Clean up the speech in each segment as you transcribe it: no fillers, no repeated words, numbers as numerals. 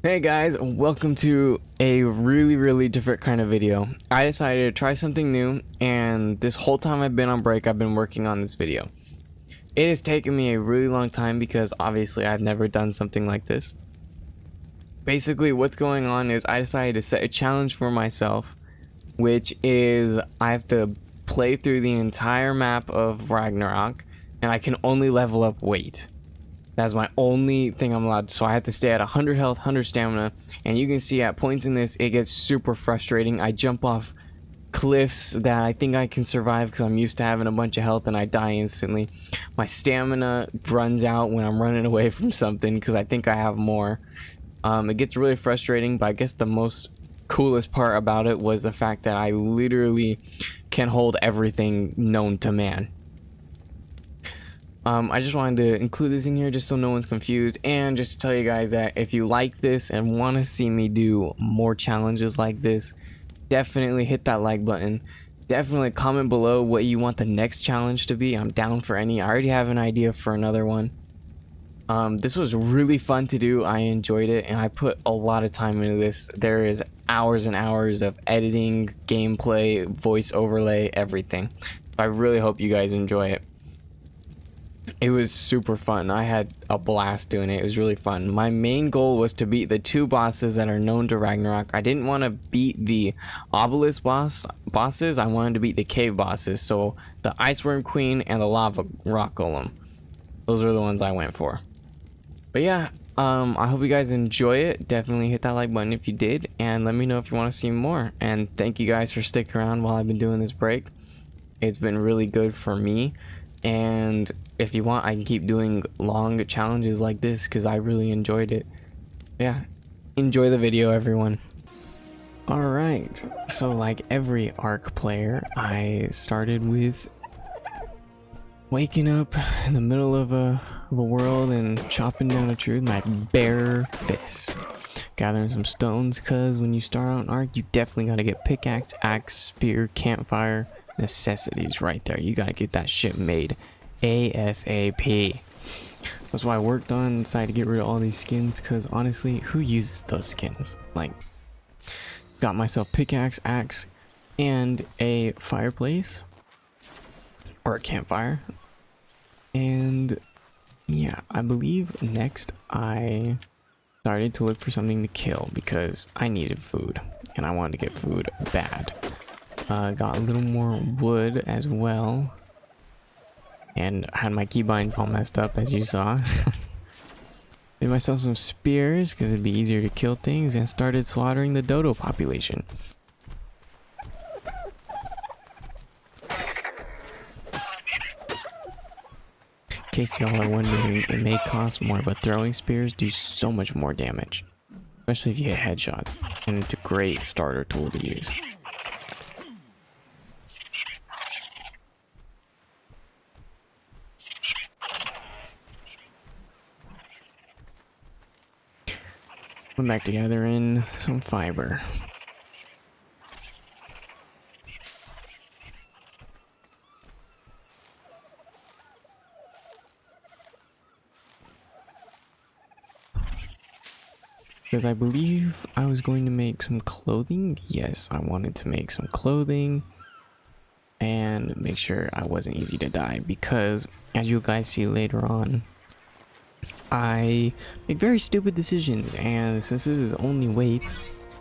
Hey guys, welcome to a really different kind of video. I decided to try something new, and this whole time I've been on break, I've been working on this video. It has taken me a really long time because obviously I've never done something like this. Basically, what's going on is I decided to set a challenge for myself, which is I have to play through the entire map of Ragnorak, and I can only level up weight. That's my only thing I'm allowed. So I have to stay at 100 health, 100 stamina. And you can see at points in this, it gets super frustrating. I jump off cliffs that I think I can survive because I'm used to having a bunch of health and I die instantly. My stamina runs out when I'm running away from something because I think I have more. It gets really frustrating, but I guess the most coolest part about it was the fact that I literally can hold everything known to man. I just wanted to include this in here just so no one's confused, and just to tell you guys that if you like this and want to see me do more challenges like this, definitely hit that like button. Definitely comment below what you want the next challenge to be. I'm down for any. I already have an idea for another one. This was really fun to do. I enjoyed it, and I put a lot of time into this. There is hours and hours of editing, gameplay, voice overlay, everything. I really hope you guys enjoy it. It was super fun. I had a blast doing it. It was really fun. My main goal was to beat the two bosses that are known to Ragnarok. I didn't want to beat the obelisk bosses. I wanted to beat the cave bosses. So the Ice Worm Queen and the Lava Rock Golem. Those are the ones I went for. But yeah, I hope you guys enjoy it. Definitely hit that like button if you did. And let me know if you want to see more. And thank you guys for sticking around while I've been doing this break. It's been really good for me. And if you want, I can keep doing long challenges like this because I really enjoyed it. Yeah, enjoy the video, everyone. Alright, so like every ARK player, I started with waking up in the middle of a world and chopping down a tree with my bare fists. Gathering some stones, because when you start out in ARK, you definitely got to get pickaxe, axe, spear, campfire, necessities right there. You got to get that shit made ASAP. That's why I worked on and decided to get rid of all these skins, because honestly, who uses those skins? Like, got myself pickaxe, axe, and a fireplace or a campfire. And yeah, I believe next I started to look for something to kill because I needed food and I wanted to get food bad. Got a little more wood as well, and had my keybinds all messed up, as you saw. Made myself some spears because it'd be easier to kill things, and started slaughtering the dodo population. In case y'all are wondering, it may cost more, but throwing spears do so much more damage, especially if you hit headshots, and it's a great starter tool to use. Went back to gathering some fiber. Because I believe I was going to make some clothing. Yes, I wanted to make some clothing and make sure I wasn't easy to die, because as you guys see later on, I make very stupid decisions, and since this is only weight,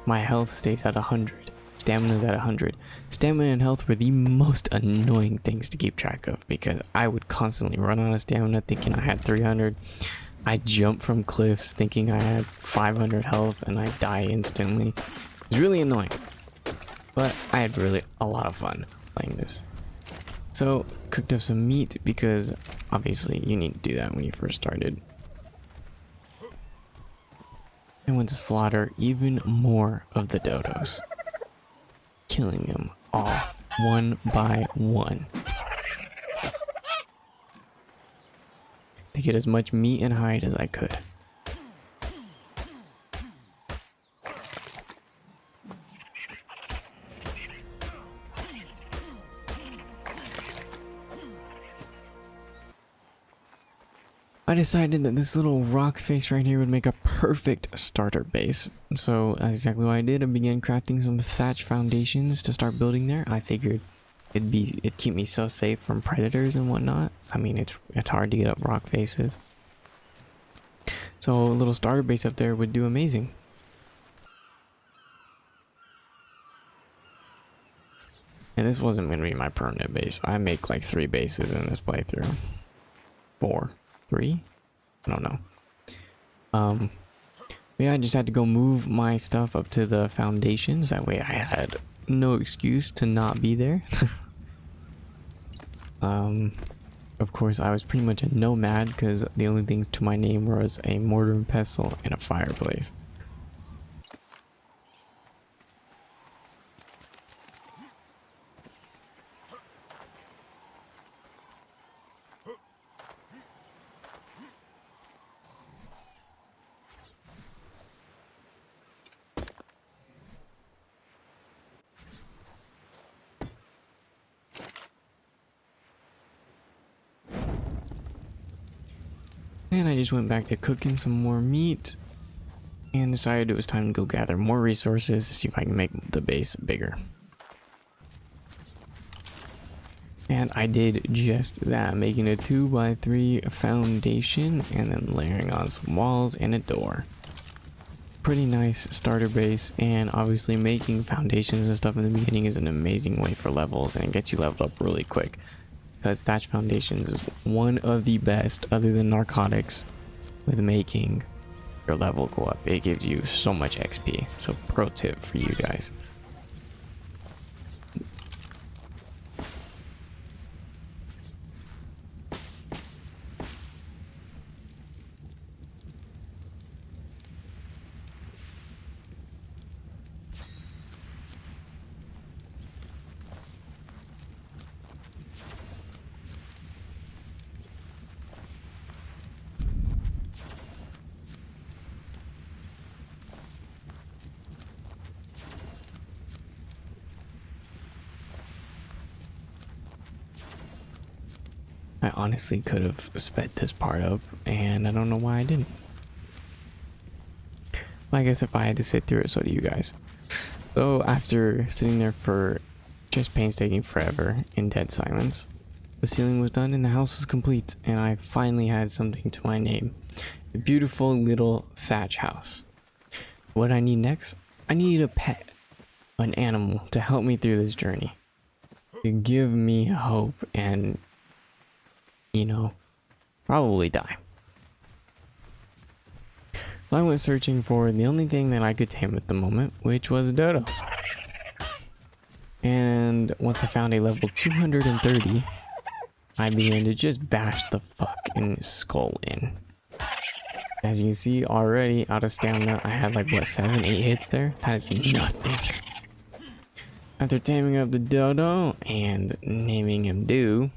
my health stays at 100. Stamina's at 100. Stamina and health were the most annoying things to keep track of, because I would constantly run out of stamina thinking I had 300. I jump from cliffs thinking I had 500 health and I die instantly. It was really annoying, but I had really a lot of fun playing this. So cooked up some meat, because obviously you need to do that when you first started. I went to slaughter even more of the dodos, killing them all one by one to get as much meat and hide as I could. I decided that this little rock face right here would make a perfect starter base. So that's exactly what I did. I began crafting some thatch foundations to start building there. I figured it'd keep me so safe from predators and whatnot. I mean, it's hard to get up rock faces. So a little starter base up there would do amazing. And this wasn't going to be my permanent base. I make like 3 bases in this playthrough. 4. 3? I don't know. Yeah, I just had to go move my stuff up to the foundations. That way I had no excuse to not be there. Of course, I was pretty much a nomad because the only things to my name was a mortar and pestle and a fireplace. And I just went back to cooking some more meat and decided it was time to go gather more resources to see if I can make the base bigger. And I did just that, making a 2x3 foundation and then layering on some walls and a door. Pretty nice starter base, and obviously making foundations and stuff in the beginning is an amazing way for levels, and it gets you leveled up really quick. Because thatch foundations is one of the best, other than narcotics, with making your level go up. It gives you so much XP. So pro tip for you guys. I honestly could have sped this part up, and I don't know why I didn't. Well, I guess if I had to sit through it, so do you guys. So after sitting there for just painstaking forever in dead silence, the ceiling was done and the house was complete, and I finally had something to my name. A beautiful little thatch house. What I need next? I need a pet, an animal to help me through this journey, to give me hope and, you know, probably die. So I went searching for the only thing that I could tame at the moment, which was a dodo. And once I found a level 230, I began to just bash the fucking skull in. As you can see, already out of stamina, I had like, what, 7, 8 hits there? That is nothing. After taming up the dodo and naming him Do,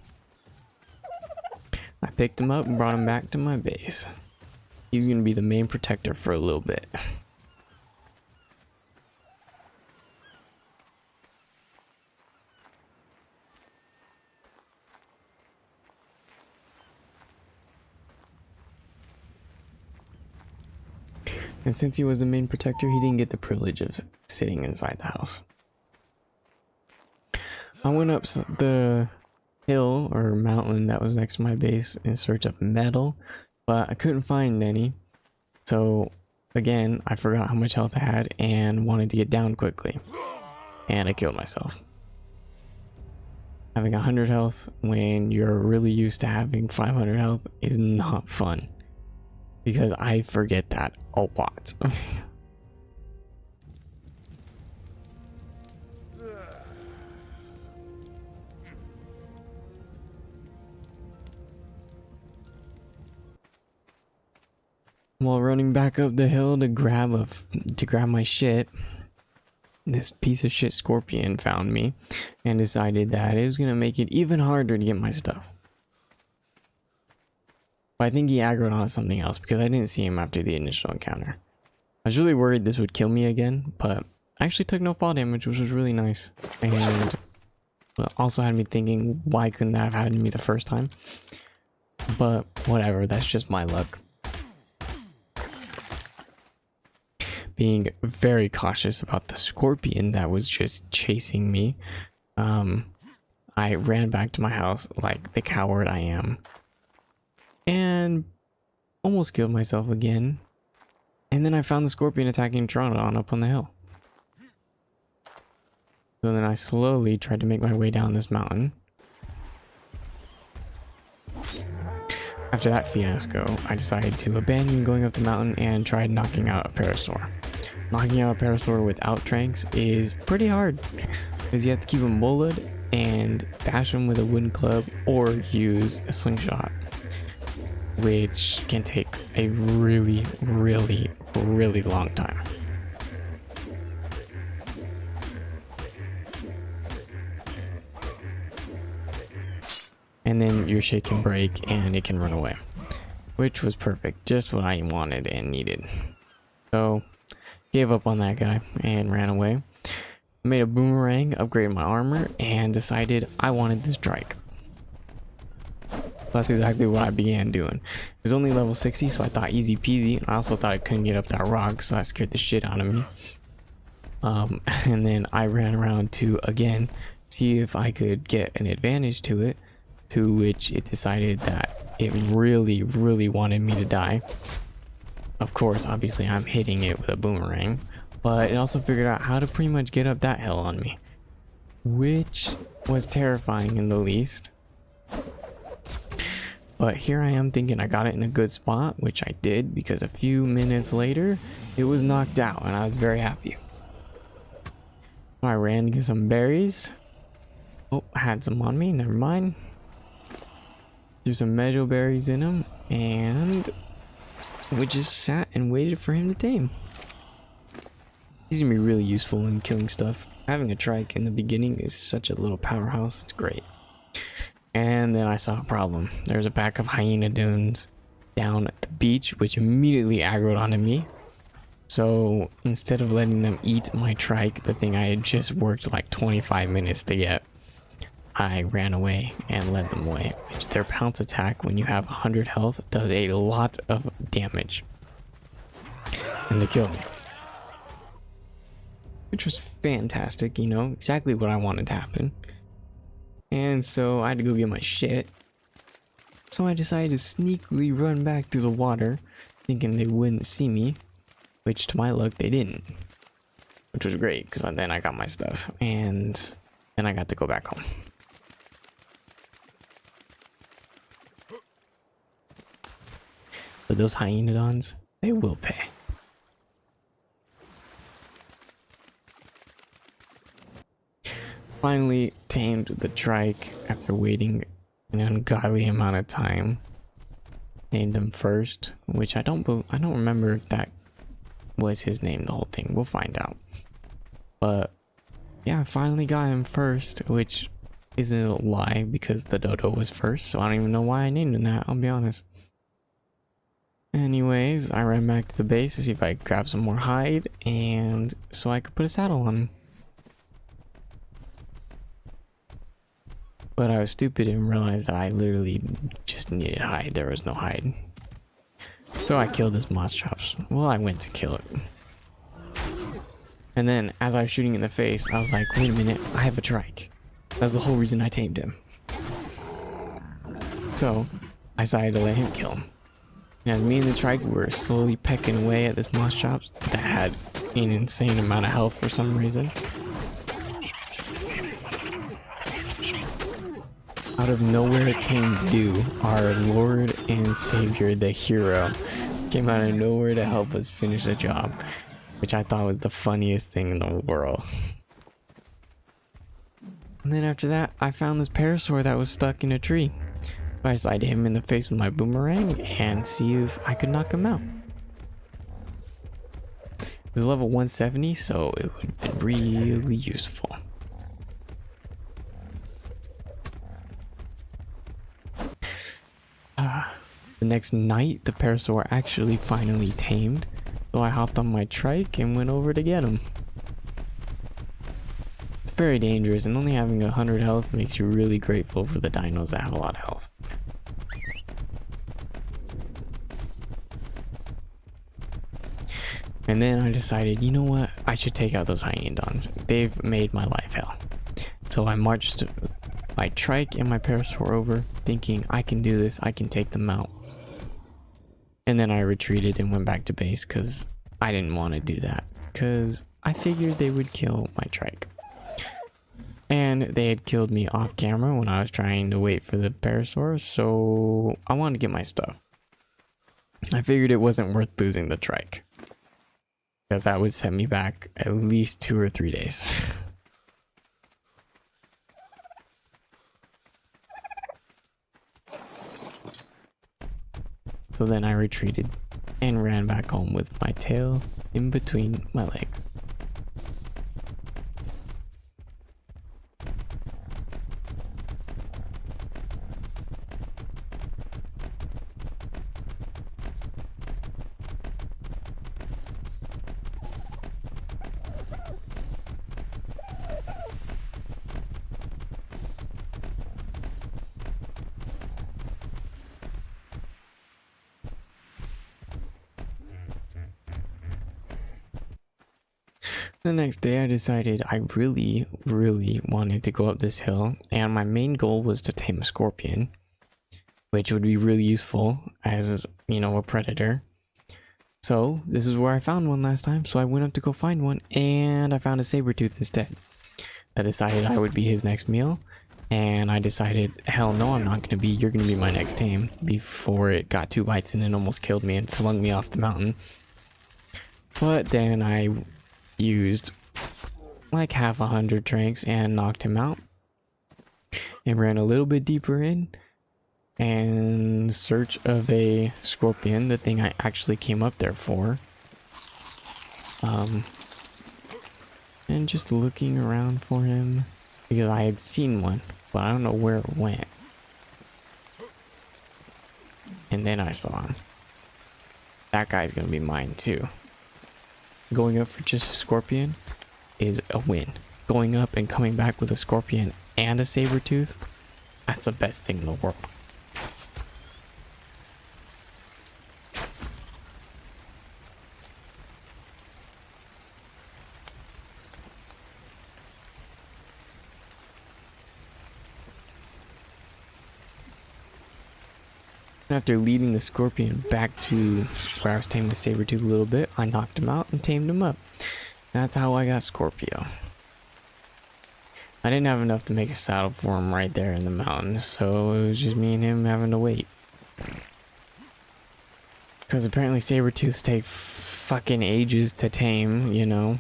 I picked him up and brought him back to my base. He was going to be the main protector for a little bit. And since he was the main protector, he didn't get the privilege of sitting inside the house. I went up the hill or mountain that was next to my base in search of metal, but I couldn't find any. So again, I forgot how much health I had and wanted to get down quickly, and I killed myself. Having 100 health when you're really used to having 500 health is not fun, because I forget that a lot. While running back up the hill to grab my shit, this piece of shit scorpion found me and decided that it was gonna make it even harder to get my stuff. But I think he aggroed on something else because I didn't see him after the initial encounter. I was really worried this would kill me again, but I actually took no fall damage, which was really nice. And also had me thinking, why couldn't that have happened to me the first time? But whatever, that's just my luck. Being very cautious about the scorpion that was just chasing me, I ran back to my house like the coward I am and almost killed myself again. And then I found the scorpion attacking Troodon up on the hill. So then I slowly tried to make my way down this mountain. After that fiasco, I decided to abandon going up the mountain and tried knocking out a parasaur. Knocking out a parasaur without tranks is pretty hard because you have to keep him bullied and bash him with a wooden club or use a slingshot, which can take a really long time. And then your shit can break and it can run away, which was perfect, just what I wanted and needed. So gave up on that guy and ran away. Made a boomerang, upgraded my armor, and decided I wanted this trike. That's exactly what I began doing. It was only level 60, so I thought easy peasy. I also thought I couldn't get up that rock, so I scared the shit out of me. And then I ran around to, again, see if I could get an advantage to it, to which it decided that it really wanted me to die. Of course, obviously I'm hitting it with a boomerang, but it also figured out how to pretty much get up that hill on me, which was terrifying in the least. But here I am thinking I got it in a good spot, which I did, because a few minutes later it was knocked out and I was very happy. I ran to get some berries. Oh, I had some on me, never mind. Threw some meadow berries in them and we just sat and waited for him to tame. He's gonna be really useful in killing stuff. Having a trike in the beginning is such a little powerhouse, it's great. And then I saw a problem. There's a pack of hyena dunes down at the beach, which immediately aggroed onto me. So instead of letting them eat my trike, the thing I had just worked like 25 minutes to get, I ran away and led them away, which their pounce attack when you have 100 health does a lot of damage. And they killed me. Which was fantastic, you know, exactly what I wanted to happen. And so I had to go get my shit. So I decided to sneakily run back through the water, thinking they wouldn't see me, which to my luck they didn't. Which was great, because then I got my stuff, and then I got to go back home. But those hyenodons, they will pay. Finally tamed the trike after waiting an ungodly amount of time. Named him first, which I don't remember if that was his name the whole thing. We'll find out. But yeah, I finally got him first, which isn't a lie because the dodo was first, so I don't even know why I named him that, I'll be honest. Anyways, I ran back to the base to see if I could grab some more hide, and so I could put a saddle on him. But I was stupid and realized that I literally just needed hide. There was no hide. So I killed this moss chops. Well, I went to kill it. And then as I was shooting in the face, I was like, wait a minute, I have a trike. That was the whole reason I tamed him. So I decided to let him kill him. And as me and the trike were slowly pecking away at this moss chops that had an insane amount of health for some reason, out of nowhere came Dew, our Lord and Savior, the hero, came out of nowhere to help us finish the job, which I thought was the funniest thing in the world. And then after that, I found this parasaur that was stuck in a tree. So I decided to hit him in the face with my boomerang and see if I could knock him out. It was level 170, so it would have been really useful. The next night, the parasaur actually finally tamed, so I hopped on my trike and went over to get him. It's very dangerous, and only having 100 health makes you really grateful for the dinos that have a lot of health. And then I decided, you know what? I should take out those hyenodons. They've made my life hell. So I marched my trike and my parasaur over, thinking I can do this, I can take them out. And then I retreated and went back to base because I didn't want to do that. Because I figured they would kill my trike. And they had killed me off camera when I was trying to wait for the parasaur, so I wanted to get my stuff. I figured it wasn't worth losing the trike, because that would set me back at least 2 or 3 days. So then I retreated and ran back home with my tail in between my legs. The next day I decided I really wanted to go up this hill, and my main goal was to tame a scorpion, which would be really useful as, you know, a predator. So this is where I found one last time, so I went up to go find one, and I found a saber-tooth instead. I decided I would be his next meal, and I decided, hell no, I'm not going to be, you're going to be my next tame, before it got 2 bites and it almost killed me and flung me off the mountain. But then I used like half 100 tranks and knocked him out, and ran a little bit deeper in search of a scorpion, the thing I actually came up there for, and just looking around for him because I had seen one, but I don't know where it went. And then I saw him. That guy's gonna be mine too. Going up for just a scorpion is a win. Going up and coming back with a scorpion and a saber-tooth, that's the best thing in the world. After leading the scorpion back to where I was taming the saber-tooth a little bit, I knocked him out and tamed him up. That's how I got Scorpio. I didn't have enough to make a saddle for him right there in the mountains, so it was just me and him having to wait. Because apparently saber-tooths take fucking ages to tame, you know.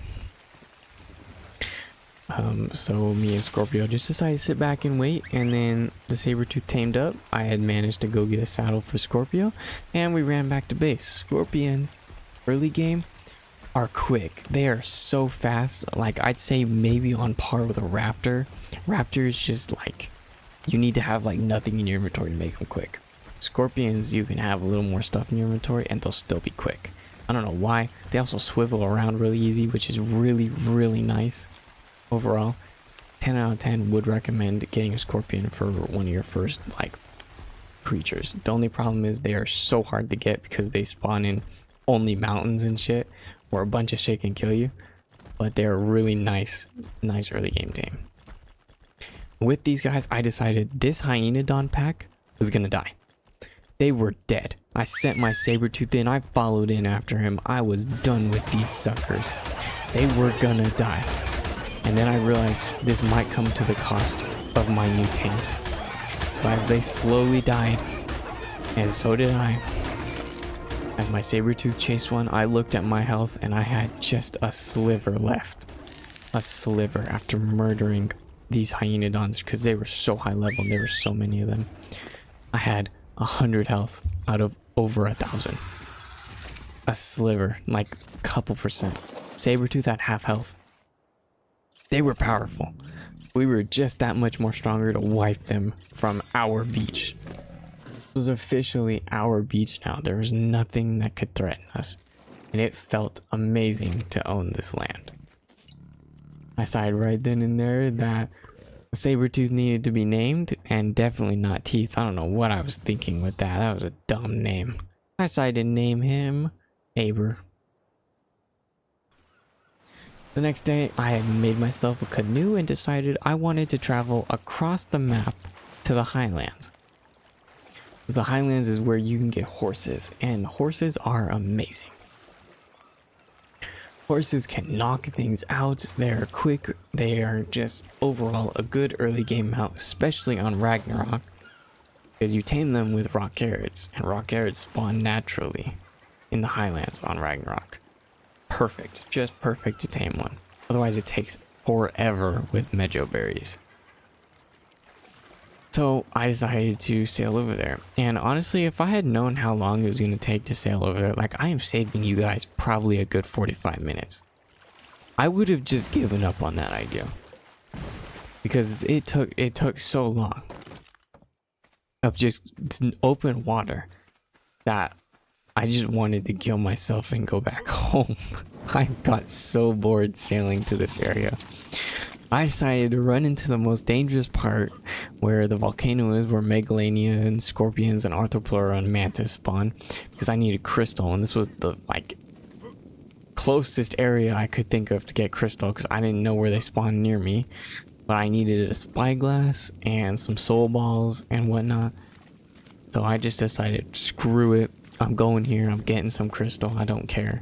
So me and Scorpio just decided to sit back and wait, and then the saber-tooth tamed up. I had managed to go get a saddle for Scorpio, and we ran back to base. Scorpions, early game, are quick. They are so fast, like I'd say maybe on par with a raptor. Raptor is just like, you need to have like nothing in your inventory to make them quick. Scorpions, you can have a little more stuff in your inventory and they'll still be quick. I don't know why. They also swivel around really easy, which is really nice. Overall, 10 out of 10 would recommend getting a scorpion for one of your first like creatures. The only problem is they are so hard to get because they spawn in only mountains and shit, where a bunch of shit can kill you. But they're really nice early game tame. With these guys, I decided this hyenodon pack was gonna die. They were dead. I sent my saber-tooth in, I followed in after him. I was done with these suckers. They were gonna die. And then I realized this might come to the cost of my new tames. So as they slowly died, and so did I, as my saber-tooth chased one, I looked at my health and I had just a sliver left. A sliver after murdering these hyenodons because they were so high level and there were so many of them. I had 100 health out of over 1,000. A sliver, like a couple percent. Saber-tooth had half health. They were powerful. We were just that much more stronger to wipe them from our beach. It was officially our beach now. There was nothing that could threaten us. And it felt amazing to own this land. I decided right then and there that saber-tooth needed to be named, and definitely not Teeth. I don't know what I was thinking with that. That was a dumb name. I decided to name him Aber. The next day, I had made myself a canoe and decided I wanted to travel across the map to the highlands. Because the highlands is where you can get horses, and horses are amazing. Horses can knock things out, they're quick, they are just overall a good early game mount, especially on Ragnorak. Because you tame them with rock carrots, and rock carrots spawn naturally in the highlands on Ragnorak. Perfect, just perfect to tame one. Otherwise it takes forever with mejo berries. So I decided to sail over there, and honestly, if I had known how long it was going to take to sail over there, like, I am saving you guys probably a good 45 minutes. I would have just given up on that idea because it took so long of just open water that I just wanted to kill myself and go back home. I got so bored sailing to this area. I decided to run into the most dangerous part where the volcano is, where Megalania and scorpions and arthropleura and mantis spawn, because I needed crystal, and this was the closest area I could think of to get crystal because I didn't know where they spawned near me. But I needed a spyglass and some soul balls and whatnot. So I just decided, screw it. I'm going here. I'm getting some crystal. I don't care.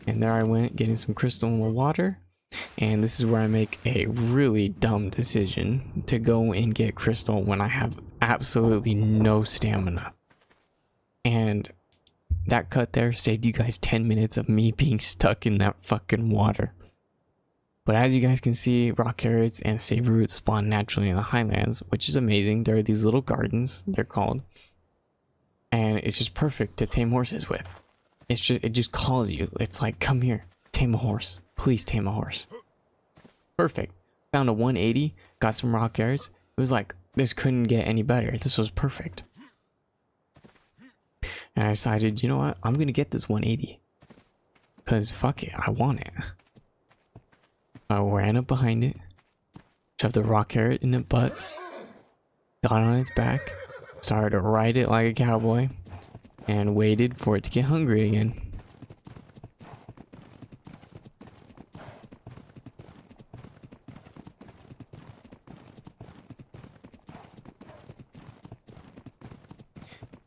And there I went, getting some crystal in the water. And this is where I make a really dumb decision to go and get crystal when I have absolutely no stamina. And that cut there saved you guys 10 minutes of me being stuck in that fucking water. But as you guys can see, rock carrots and save roots spawn naturally in the highlands, which is amazing. There are these little gardens, they're called. And it's just perfect to tame horses with. It just calls you. It's like, come here, tame a horse. Please tame a horse. Perfect. Found a 180, got some rock carrots. It was like, this couldn't get any better. This was perfect. And I decided, you know what? I'm going to get this 180. Because fuck it, I want it. I ran up behind it, shoved the rock carrot in its butt, got on its back, started to ride it like a cowboy, and waited for it to get hungry again.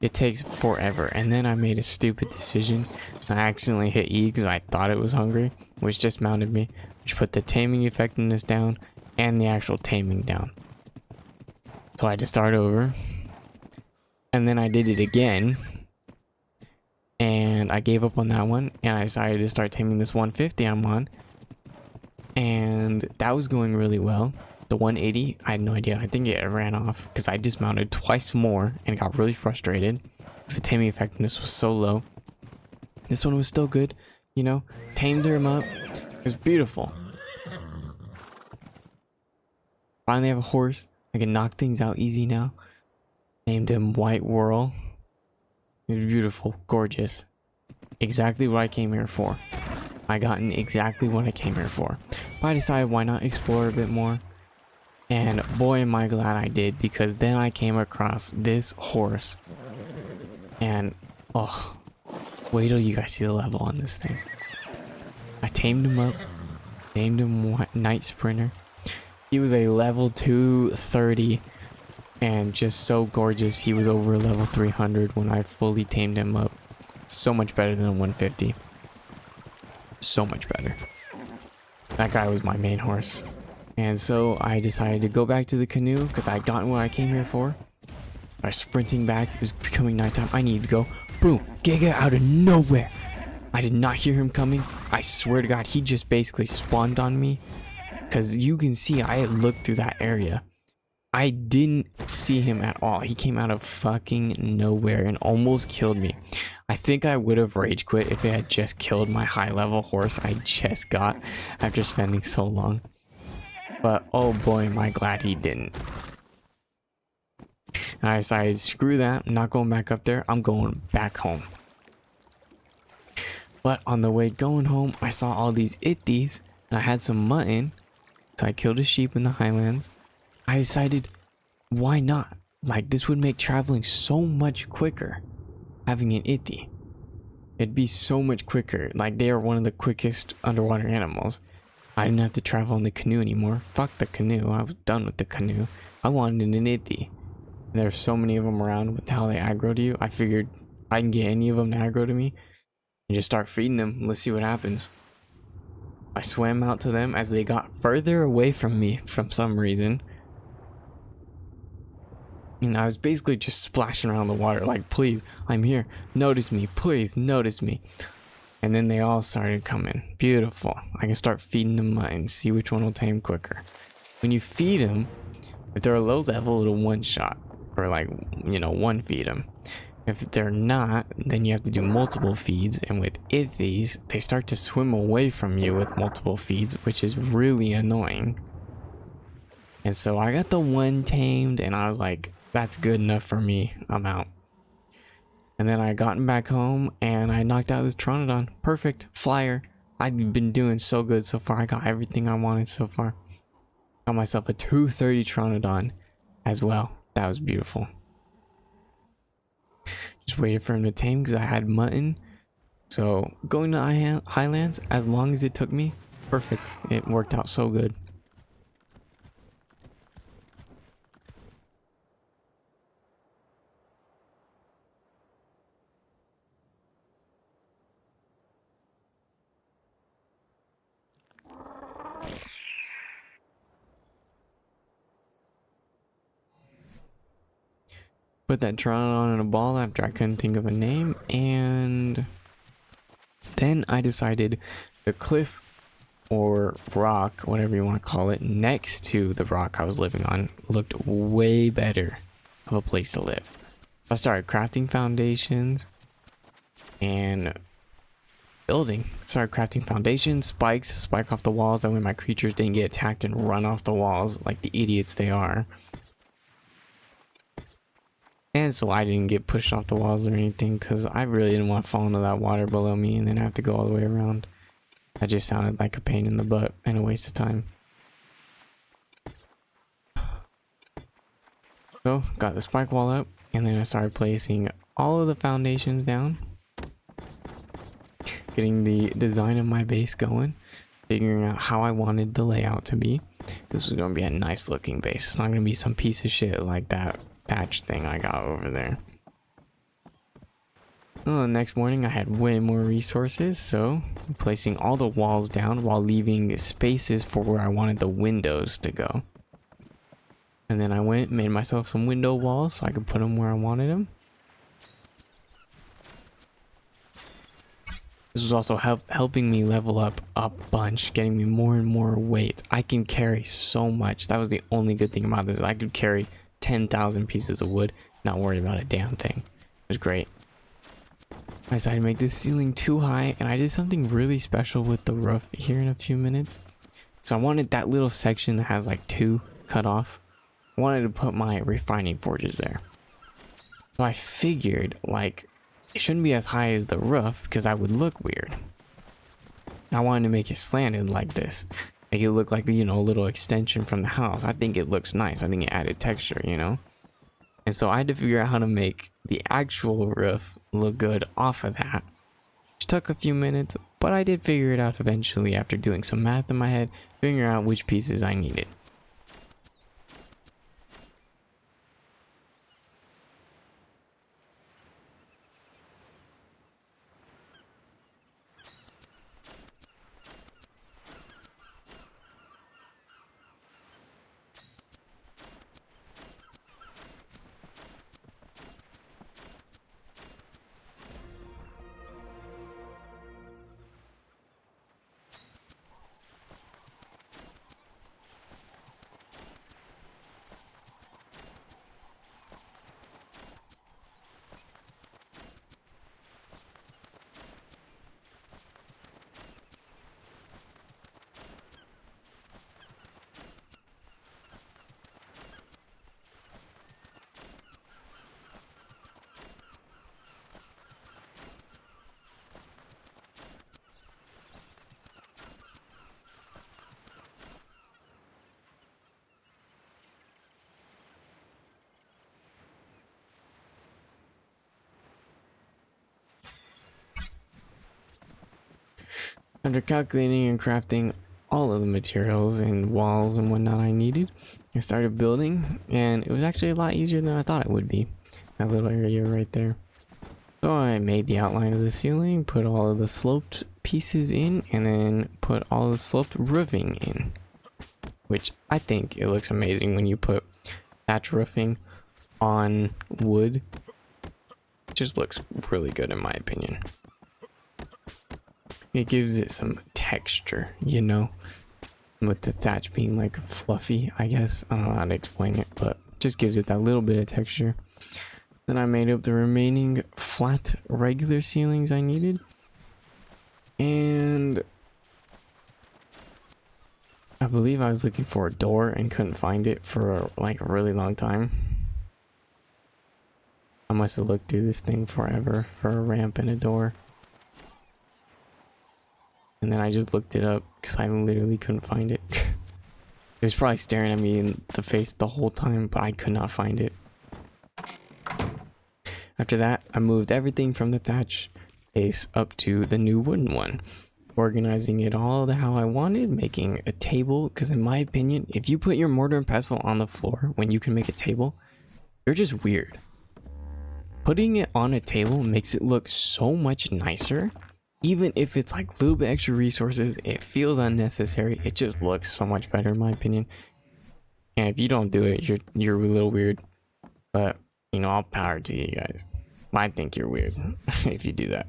It takes forever, and then I made a stupid decision. I accidentally hit E because I thought it was hungry, which just mounted me, which put the taming effectiveness down and the actual taming down. So I had to start over, and then I did it again, and I gave up on that one, and I decided to start taming this 150 I'm on, and that was going really well. The 180, I had no idea. I think it ran off because I dismounted twice more and got really frustrated because the taming effectiveness was so low. This one was still good, you know, tamed him up. It was beautiful. Finally have a horse. I can knock things out easy now. Named him White Whirl. It was beautiful, gorgeous. Exactly what I came here for. I gotten exactly what I came here for. But I decided why not explore a bit more. And boy am I glad I did, because then I came across this horse. And oh, wait till you guys see the level on this thing. I tamed him up, named him Night Sprinter. He was a level 230 and just so gorgeous. He was over level 300 when I fully tamed him up. So much better than 150. So much better. That guy was my main horse. And so I decided to go back to the canoe because I'd gotten what I came here for. I was sprinting back. It was becoming nighttime. I needed to go. Boom. Giga out of nowhere. I did not hear him coming. I swear to God, he just basically spawned on me. Because you can see I had looked through that area. I didn't see him at all. He came out of fucking nowhere and almost killed me. I think I would have rage quit if it had just killed my high level horse I just got after spending so long. But oh boy, am I glad he didn't. And I decided, screw that, I'm not going back up there, I'm going back home. But on the way going home, I saw all these itties, and I had some mutton, so I killed a sheep in the highlands. I decided, why not? Like, this would make traveling so much quicker, having an itty. it'd be so much quicker. Like, they are one of the quickest underwater animals. I didn't have to travel in the canoe anymore. Fuck the canoe. I was done with the canoe. I wanted an ithy. There's so many of them around with how they aggro to you. I figured I can get any of them to aggro to me and just start feeding them. Let's see what happens. I swam out to them as they got further away from me for some reason. And I was basically just splashing around the water like, please, I'm here. Notice me. Please, notice me. And then they all started coming. Beautiful. I can start feeding them and see which one will tame quicker. When you feed them, if they're a low level, it'll one shot. Or like, you know, one feed them. If they're not, then you have to do multiple feeds. And with ithies, they start to swim away from you with multiple feeds, which is really annoying. And so I got the one tamed and I was like, that's good enough for me. I'm out. And then I gotten back home and I knocked out this Pteranodon. Perfect. Flyer. I've been doing so good so far. I got everything I wanted so far. Got myself a 230 Pteranodon as well. That was beautiful. Just waited for him to tame because I had mutton. So going to Highlands, as long as it took me, perfect. It worked out so good. Put that Pteranodon in a ball after I couldn't think of a name, and then I decided the cliff or rock, whatever you want to call it, next to the rock I was living on looked way better of a place to live. I started crafting foundations and building. Started crafting foundations, spike off the walls, that way my creatures didn't get attacked and run off the walls like the idiots they are. And so I didn't get pushed off the walls or anything, because I really didn't want to fall into that water below me and then have to go all the way around. That just sounded like a pain in the butt and a waste of time. So, got the spike wall up, and then I started placing all of the foundations down. Getting the design of my base going. Figuring out how I wanted the layout to be. This was going to be a nice looking base. It's not going to be some piece of shit like that thatch thing I got over there. Well, the next morning I had way more resources, so placing all the walls down while leaving spaces for where I wanted the windows to go. And then I went and made myself some window walls so I could put them where I wanted them. This was also helping me level up a bunch, getting me more and more weight. I can carry so much. That was the only good thing about this. I could carry 10,000 pieces of wood, not worry about a damn thing. It was great. I decided to make this ceiling too high, and I did something really special with the roof here in a few minutes. So I wanted that little section that has like 2 cut off. I wanted to put my refining forges there. So I figured like it shouldn't be as high as the roof because that would look weird. I wanted to make it slanted like this. Make it look like, you know, a little extension from the house. I think it looks nice. I think it added texture, you know? And so I had to figure out how to make the actual roof look good off of that. Which took a few minutes, but I did figure it out eventually after doing some math in my head, figuring out which pieces I needed. After calculating and crafting all of the materials and walls and whatnot I needed, I started building, and it was actually a lot easier than I thought it would be. That little area right there. So I made the outline of the ceiling, put all of the sloped pieces in, and then put all the sloped roofing in. Which I think it looks amazing when you put thatch roofing on wood. It just looks really good in my opinion. It gives it some texture, you know, with the thatch being like fluffy, I guess. I don't know how to explain it, but just gives it that little bit of texture. Then I made up the remaining flat regular ceilings I needed. And I believe I was looking for a door and couldn't find it for like a really long time. I must have looked through this thing forever for a ramp and a door. And then I just looked it up because I literally couldn't find it. It was probably staring at me in the face the whole time, but I could not find it. After that, I moved everything from the thatch base up to the new wooden one, organizing it all to how I wanted, making a table, because in my opinion, if you put your mortar and pestle on the floor when you can make a table, you're just weird. Putting it on a table makes it look so much nicer. Even if it's like a little bit extra resources, it feels unnecessary. It just looks so much better in my opinion. And if you don't do it, you're a little weird. But you know, all power to you guys. I think you're weird if you do that.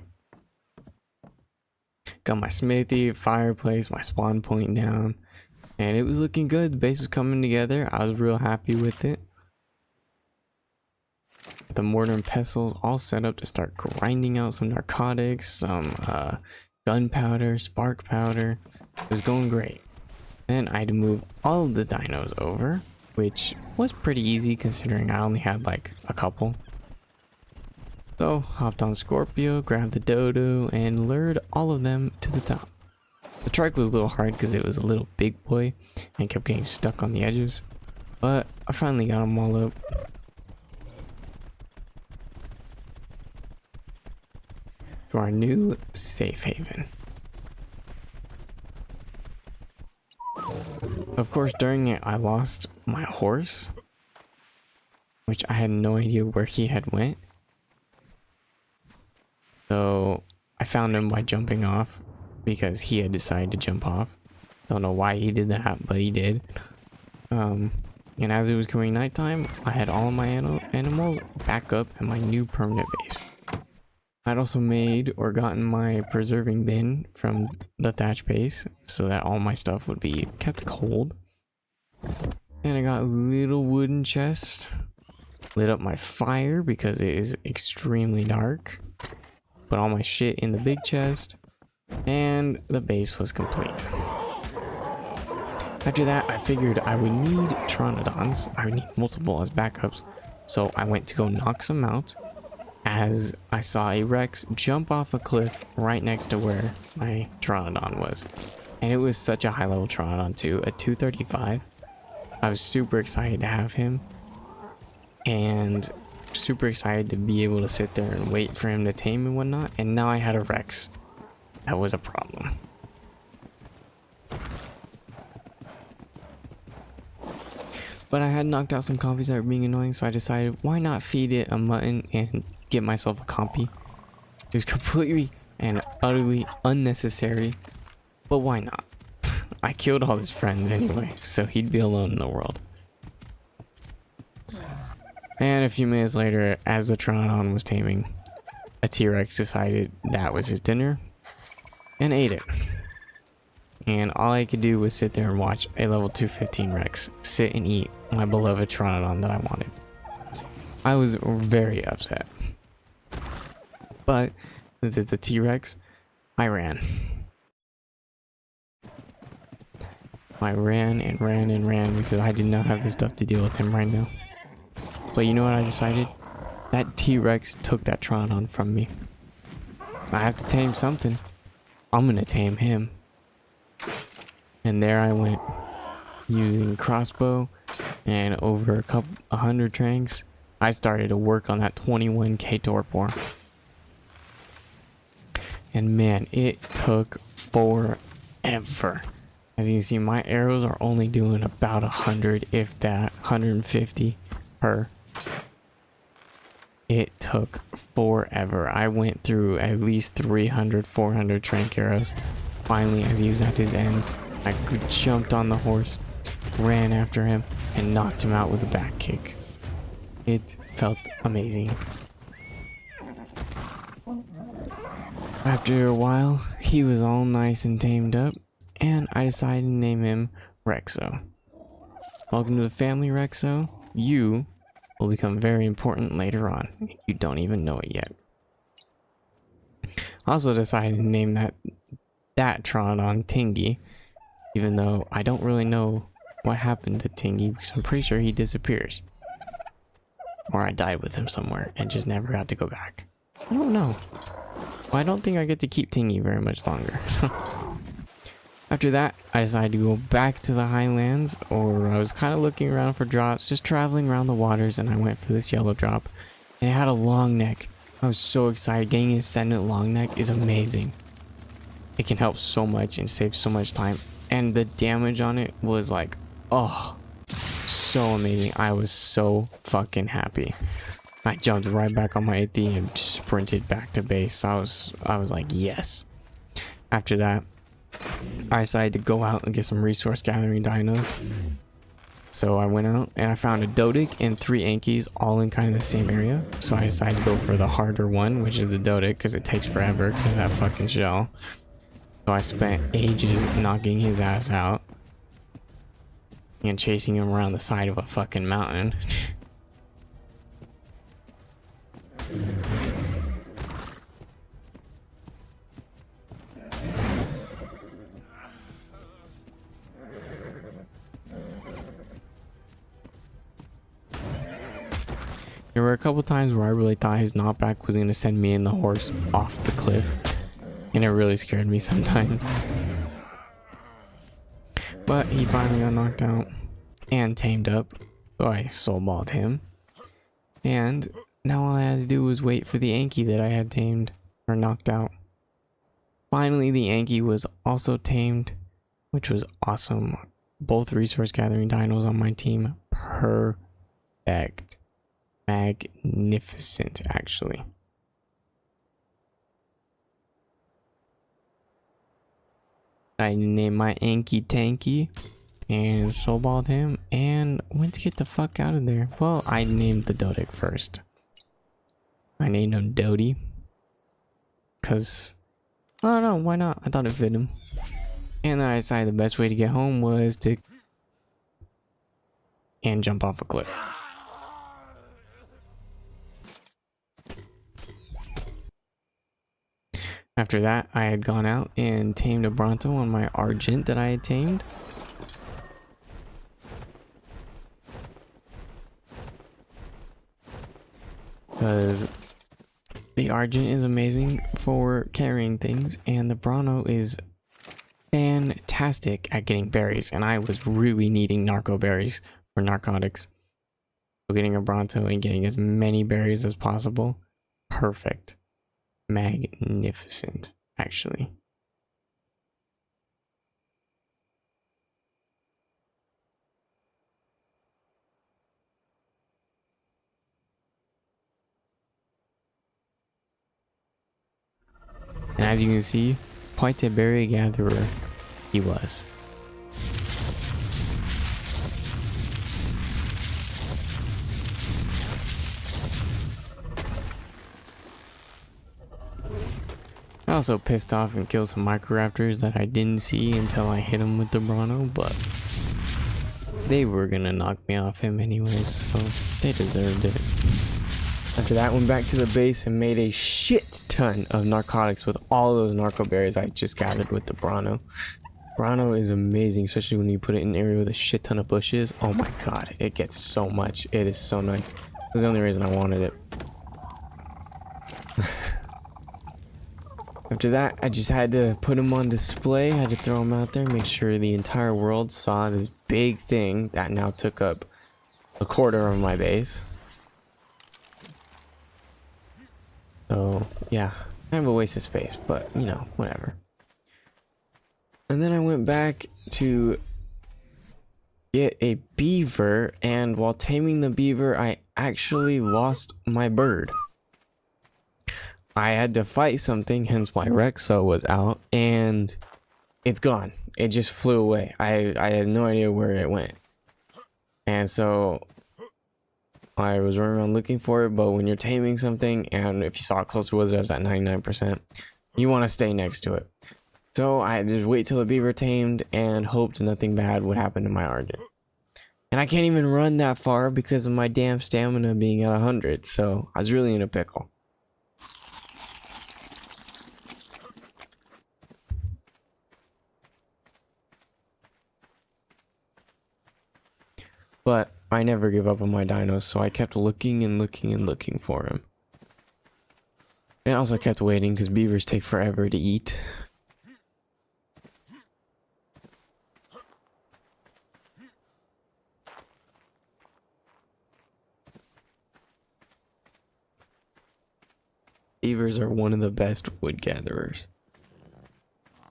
Got my smithy, fireplace, my spawn point down, and it was looking good. The base was coming together. I was real happy with it. The mortar and pestles all set up to start grinding out some narcotics, some gunpowder, spark powder. It was going great. Then I had to move all of the dinos over, which was pretty easy considering I only had like a couple. So hopped on Scorpio, grabbed the dodo, and lured all of them to the top. The trike was a little hard because it was a little big boy and kept getting stuck on the edges, but I finally got them all up. To our new safe haven. Of course, during it, I lost my horse, which I had no idea where he had went. So I found him by jumping off because he had decided to jump off. Don't know why he did that, but he did. And as it was going nighttime, I had all of my animals back up in my new permanent base. I'd also made or gotten my preserving bin from the thatch base so that all my stuff would be kept cold. And I got a little wooden chest. Lit up my fire because it is extremely dark. Put all my shit in the big chest. And the base was complete. After that, I figured I would need Pteranodons. I would need multiple as backups. So I went to go knock some out. As I saw a Rex jump off a cliff right next to where my Pteranodon was. And it was such a high level Pteranodon too, a 235. I was super excited to have him. And super excited to be able to sit there and wait for him to tame and whatnot. And now I had a Rex. That was a problem. But I had knocked out some compies that were being annoying, so I decided why not feed it a mutton and get myself a compy. It was completely and utterly unnecessary, but why not? I killed all his friends anyway, so he'd be alone in the world. And a few minutes later, as the Pteranodon was taming, a T-Rex decided that was his dinner and ate it. And all I could do was sit there and watch a level 215 Rex sit and eat my beloved Pteranodon that I wanted. I was very upset. But since it's a T-Rex, I ran. I ran and ran and ran because I did not have the stuff to deal with him right now. But you know what I decided? That T-Rex took that Pteranodon from me. I have to tame something. I'm gonna tame him. And there I went, using crossbow and over 100 tranks. I started to work on that 21k torpor. And man, it took forever. As you can see, my arrows are only doing about 100, if that, 150 per. It took forever. I went through at least 300, 400 trank arrows. Finally, as he was at his end, I jumped on the horse, ran after him, and knocked him out with a back kick. It felt amazing. After a while, he was all nice and tamed up, and I decided to name him Rexo. Welcome to the family, Rexo. You will become very important later on. You don't even know it yet. I also decided to name that Tron on Tingy, even though I don't really know what happened to Tingy, because I'm pretty sure he disappears. Or I died with him somewhere and just never got to go back. I don't know. Well, I don't think I get to keep Tingy very much longer. After that, I decided to go back to the highlands, or I was kind of looking around for drops, just traveling around the waters, and I went for this yellow drop. And it had a long neck. I was so excited. Getting an ascendant long neck is amazing. It can help so much and save so much time. And the damage on it was like, oh, so amazing. I was so fucking happy. I jumped right back on my AT and sprinted back to base. I was like, yes. After that, I decided to go out and get some resource gathering dinos. So I went out and I found a Dodic and 3 Ankies all in kind of the same area. So I decided to go for the harder one, which is the Dodic, because it takes forever because of that fucking shell. So I spent ages knocking his ass out and chasing him around the side of a fucking mountain. There were a couple times where I really thought his knockback was going to send me and the horse off the cliff, and it really scared me sometimes. But he finally got knocked out and tamed up, so I soulballed him. And now all I had to do was wait for the Anki that I had tamed or knocked out. Finally, the Anki was also tamed, which was awesome. Both resource gathering dinos on my team, perfect. Magnificent, actually. I named my Anki Tanky and soulballed him and went to get the fuck out of there. Well, I named the Dodic first. I named him Dodie. Cause I don't know, why not? I thought it fit him. And then I decided the best way to get home was to jump off a cliff. After that, I had gone out and tamed a Bronto on my Argent that I had tamed. Because the Argent is amazing for carrying things, and the Bronto is fantastic at getting berries, and I was really needing narco berries for narcotics. So getting a Bronto and getting as many berries as possible, perfect. Magnificent, actually. And as you can see, quite a berry gatherer he was. I also pissed off and killed some microraptors that I didn't see until I hit them with the Bronto, but they were gonna knock me off him anyways, so they deserved it. After that, went back to the base and made a shit ton of narcotics with all those narco berries I just gathered with the Bronto. Bronto is amazing, especially when you put it in an area with a shit ton of bushes. Oh my god, it gets so much. It is so nice. That's the only reason I wanted it. After that, I just had to put him on display. I had to throw him out there, make sure the entire world saw this big thing that now took up a quarter of my base. So, yeah, kind of a waste of space, but, you know, whatever. And then I went back to get a beaver, and while taming the beaver, I actually lost my bird. I had to fight something, hence why Rexo was out, and it's gone. It just flew away. I had no idea where it went. And so I was running around looking for it, but when you're taming something, and if you saw it closer was, it was at 99%, you want to stay next to it. So I just wait till the beaver tamed and hoped nothing bad would happen to my Argent. And I can't even run that far because of my damn stamina being at 100, so I was really in a pickle. But I never give up on my dinos, so I kept looking and looking and looking for him. And also kept waiting because beavers take forever to eat. Beavers are one of the best wood gatherers.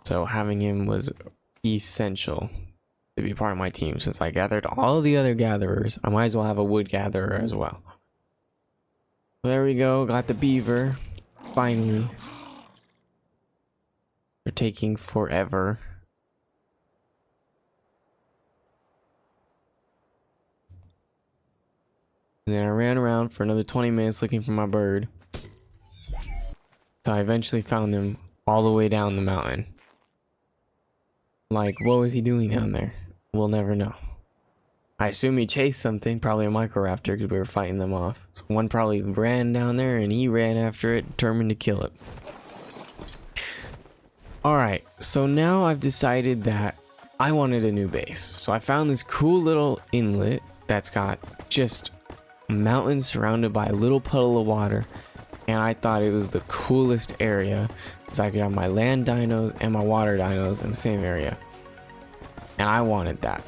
So having him was essential to be part of my team. Since I gathered all the other gatherers, I might as well have a wood gatherer as well. There we go, got the beaver. Finally. They're taking forever. And then I ran around for another 20 minutes looking for my bird. So I eventually found him all the way down the mountain. Like, what was he doing down there? We'll never know. I assume he chased something, probably a microraptor, because we were fighting them off. So one probably ran down there and he ran after it, determined to kill it. Alright, so now I've decided that I wanted a new base. So I found this cool little inlet that's got just mountains surrounded by a little puddle of water. And I thought it was the coolest area because I could have my land dinos and my water dinos in the same area. And I wanted that.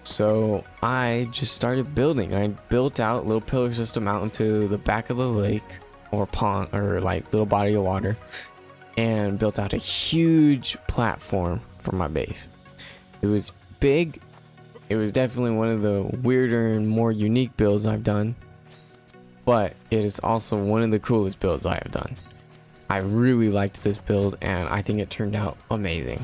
So I just started building. I built out little pillar system out into the back of the lake or pond or like little body of water and built out a huge platform for my base. It was big. It was definitely one of the weirder and more unique builds I've done. But it is also one of the coolest builds I have done. I really liked this build and I think it turned out amazing.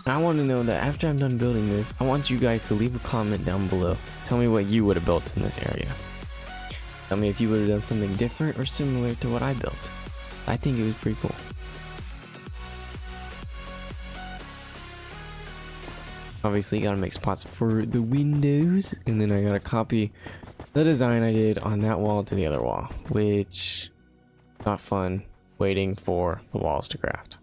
I want to know that after I'm done building this, I want you guys to leave a comment down below. Tell me what you would have built in this area. Tell me if you would have done something different or similar to what I built. I think it was pretty cool. Obviously, you gotta make spots for the windows, and then I gotta copy the design I did on that wall to the other wall, which not fun waiting for the walls to craft.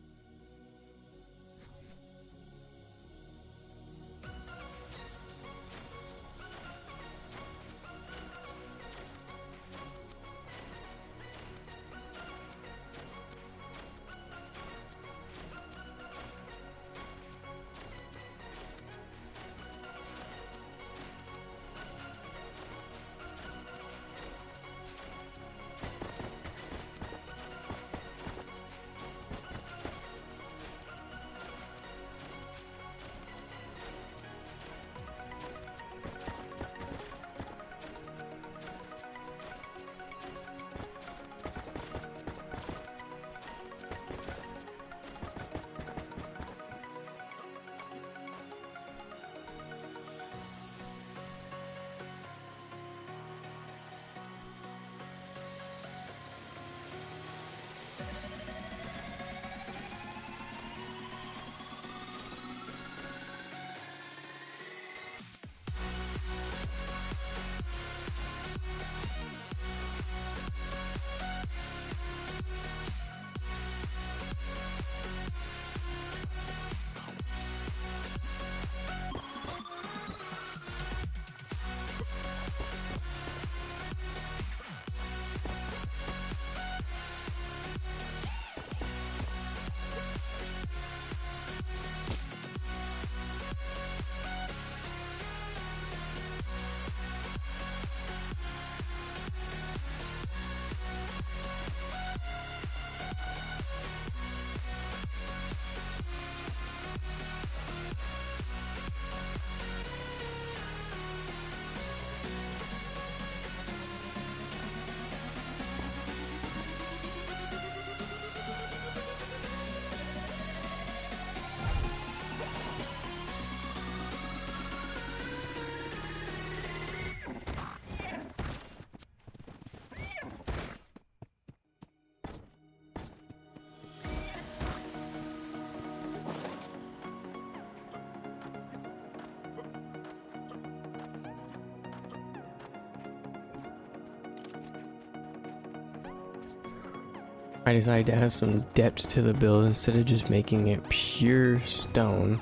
I decided to have some depth to the build instead of just making it pure stone.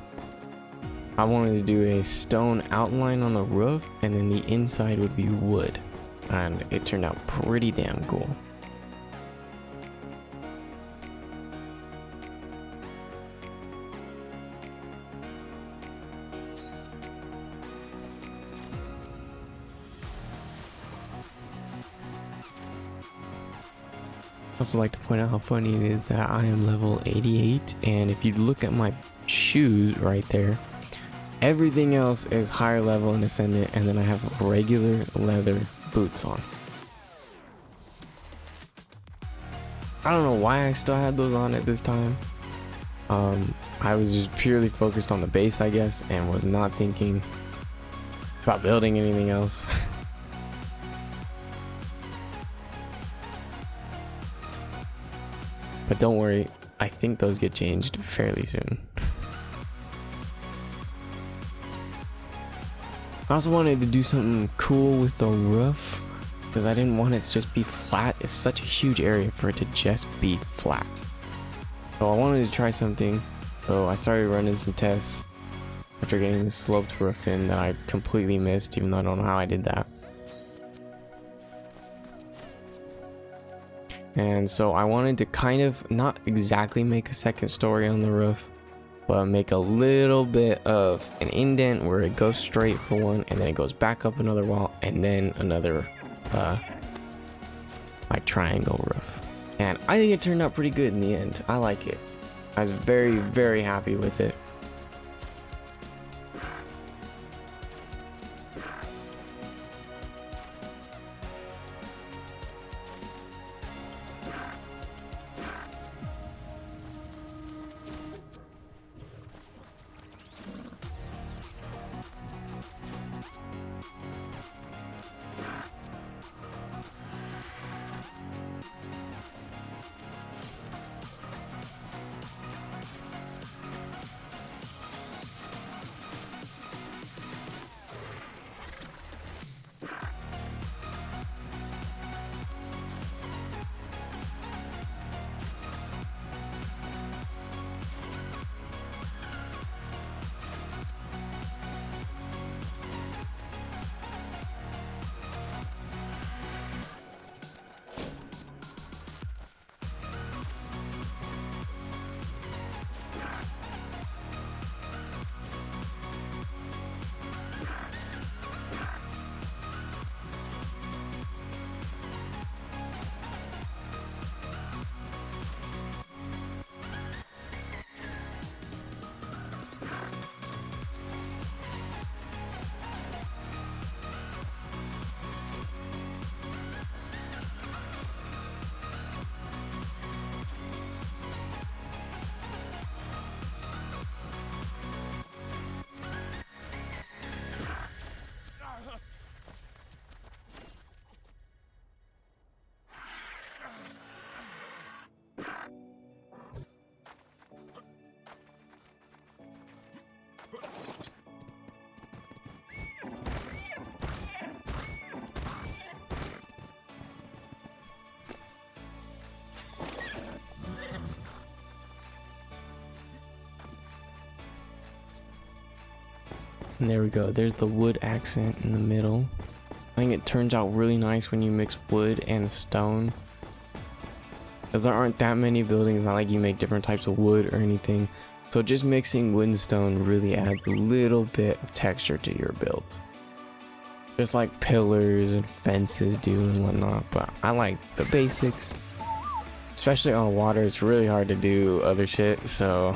I wanted to do a stone outline on the roof, and then the inside would be wood, and it turned out pretty damn cool. I also like to point out how funny it is that I am level 88, and if you look at my shoes right there, everything else is higher level and ascendant, and then I have regular leather boots on. I don't know why I still had those on at this time. I was just purely focused on the base, I guess, and was not thinking about building anything else. But don't worry, I think those get changed fairly soon. I also wanted to do something cool with the roof, because I didn't want it to just be flat. It's such a huge area for it to just be flat. So I wanted to try something, so I started running some tests after getting the sloped roof in that I completely missed, even though I don't know how I did that. And so I wanted to kind of not exactly make a second story on the roof, but make a little bit of an indent where it goes straight for one, and then it goes back up another wall, and then another like triangle roof. And I think it turned out pretty good in the end. I like it. I was very, very happy with it. And there we go, there's the wood accent in the middle. I think it turns out really nice when you mix wood and stone, because there aren't that many buildings, not like you make different types of wood or anything. So just mixing wood and stone really adds a little bit of texture to your build, just like pillars and fences do and whatnot. But I like the basics, especially on water. It's really hard to do other shit, so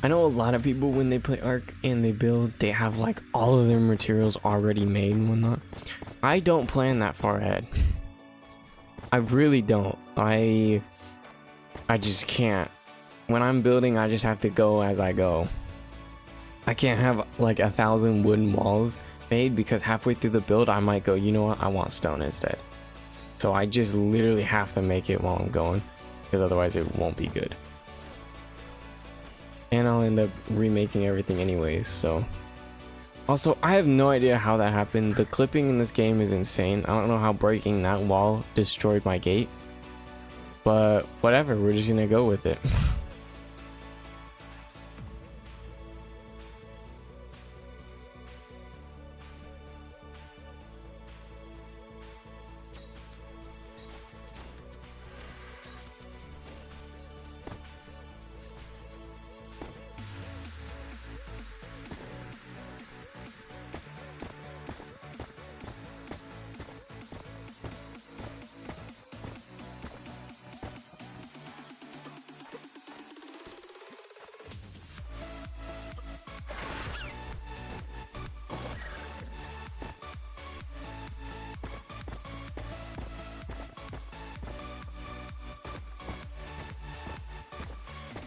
I know a lot of people when they play Ark and they build, they have like all of their materials already made and whatnot. I don't plan that far ahead. I really don't. I just can't. When I'm building, I just have to go as I go. I can't have like 1,000 wooden walls made because halfway through the build, I might go, you know what, I want stone instead. So I just literally have to make it while I'm going because otherwise it won't be good. And I'll end up remaking everything anyways, so. Also, I have no idea how that happened. The clipping in this game is insane. I don't know how breaking that wall destroyed my gate. But whatever, we're just gonna go with it.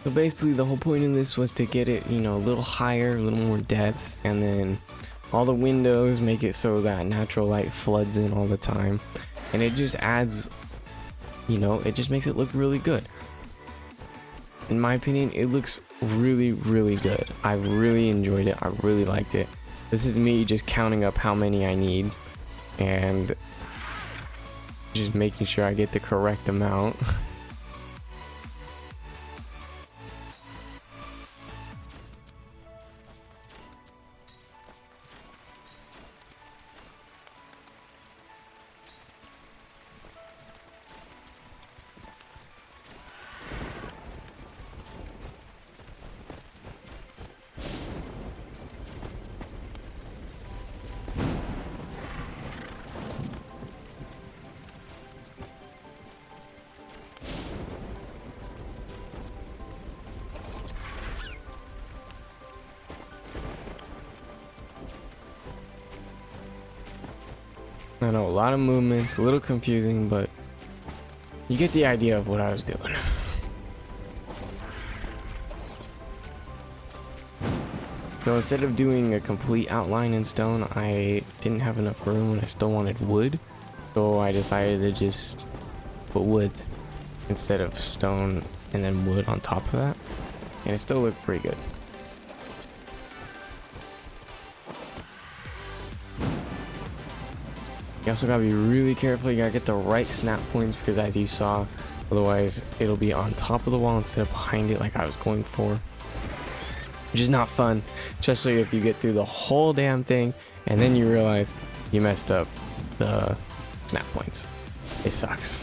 So basically the whole point of this was to get it, you know, a little higher, a little more depth, and then all the windows make it so that natural light floods in all the time, and it just adds, you know, it just makes it look really good. In my opinion, it looks really, really good. I really enjoyed it. I really liked it. This is me just counting up how many I need and just making sure I get the correct amount. I know, a lot of movements, a little confusing, but you get the idea of what I was doing. So instead of doing a complete outline in stone, I didn't have enough room and I still wanted wood. So I decided to just put wood instead of stone and then wood on top of that. And it still looked pretty good. You also gotta be really careful. You gotta get the right snap points because as you saw, otherwise it'll be on top of the wall instead of behind it like I was going for. Which is not fun, especially if you get through the whole damn thing and then you realize you messed up the snap points. It sucks.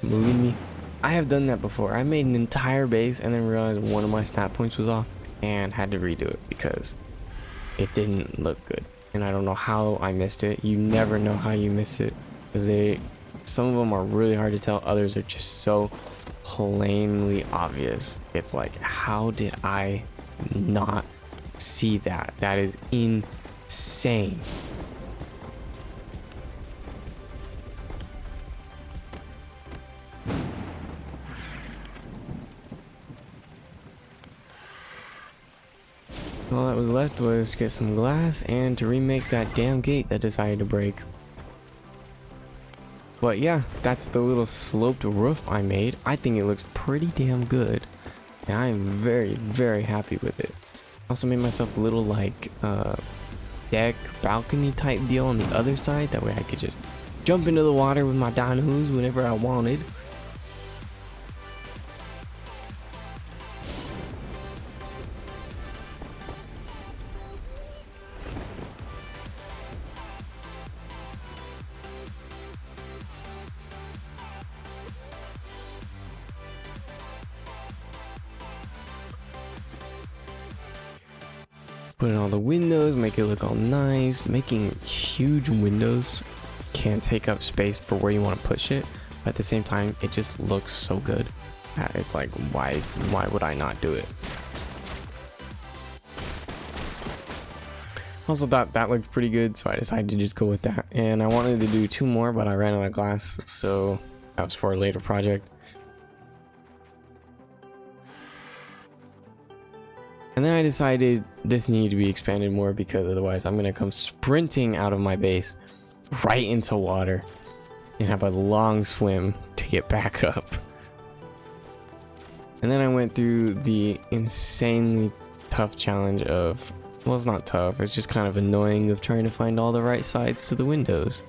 Believe me, I have done that before. I made an entire base and then realized one of my snap points was off and had to redo it because it didn't look good. And I don't know how I missed it. You never know how you miss it because some of them are really hard to tell. Others are just so plainly obvious. It's like, how did I not see that? That is insane. All that was left was to get some glass and to remake that damn gate that decided to break. But yeah, that's the little sloped roof I made. I think it looks pretty damn good. And I am very, very happy with it. Also made myself a little like deck balcony type deal on the other side. That way I could just jump into the water with my dinos whenever I wanted. Put in all the windows, make it look all nice, making huge windows can take up space for where you want to push it, but at the same time it just looks so good that it's like, why would I not do it? Also thought that looked pretty good, so I decided to just go with that. And I wanted to do 2 more, but I ran out of glass, so that was for a later project. And then I decided this needed to be expanded more, because otherwise I'm gonna come sprinting out of my base right into water and have a long swim to get back up. And then I went through the insanely tough challenge of, well, it's not tough, it's just kind of annoying, of trying to find all the right sides to the windows.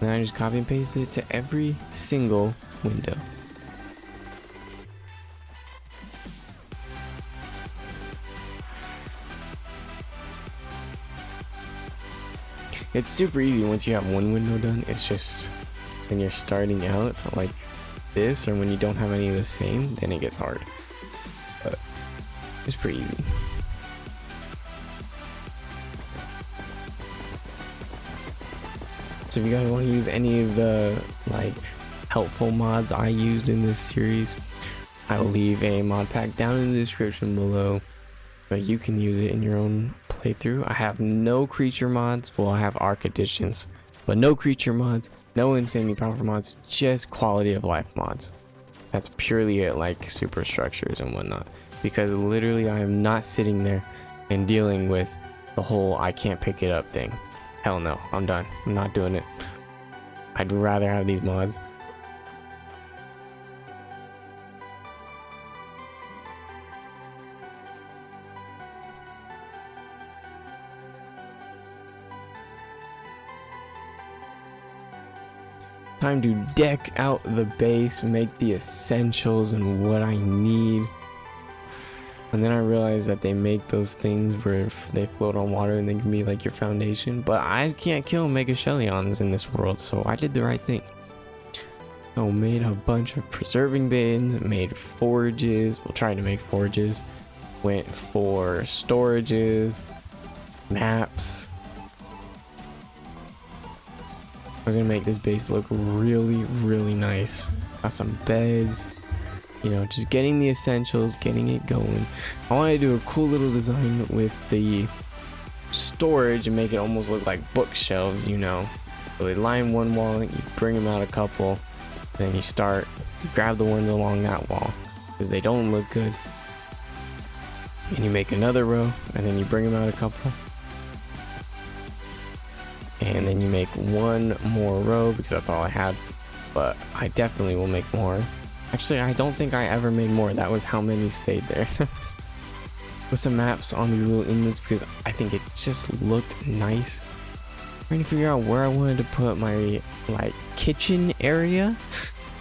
And then I just copy and paste it to every single window. It's super easy once you have one window done. It's just when you're starting out like this, or when you don't have any of the same, then it gets hard. But it's pretty easy. So if you guys want to use any of the like helpful mods I used in this series, I will leave a mod pack down in the description below, but you can use it in your own playthrough. I have no creature mods. Well, I have arc additions, but no creature mods, no insanely powerful mods, just quality of life mods. That's purely it, like superstructures and whatnot, because literally I am not sitting there and dealing with the whole I can't pick it up thing. Hell no, I'm done. I'm not doing it. I'd rather have these mods. Time to deck out the base, make the essentials and what I need. And then I realized that they make those things where they float on water and they can be like your foundation. But I can't kill Mega Shellions in this world, so I did the right thing. So made a bunch of preserving bins, made forages, well, tried to make forages, went for storages, maps. I was gonna make this base look really, really nice. Got some beds, you know, just getting the essentials, getting it going. I want to do a cool little design with the storage and make it almost look like bookshelves, you know. So they line one wall, you bring them out a couple, then you grab the ones along that wall because they don't look good. And you make another row, and then you bring them out a couple. And then you make one more row because that's all I had, but I definitely will make more. Actually, I don't think I ever made more. That was how many stayed there. Put some maps on these little inlets because I think it just looked nice. Trying to figure out where I wanted to put my like kitchen area,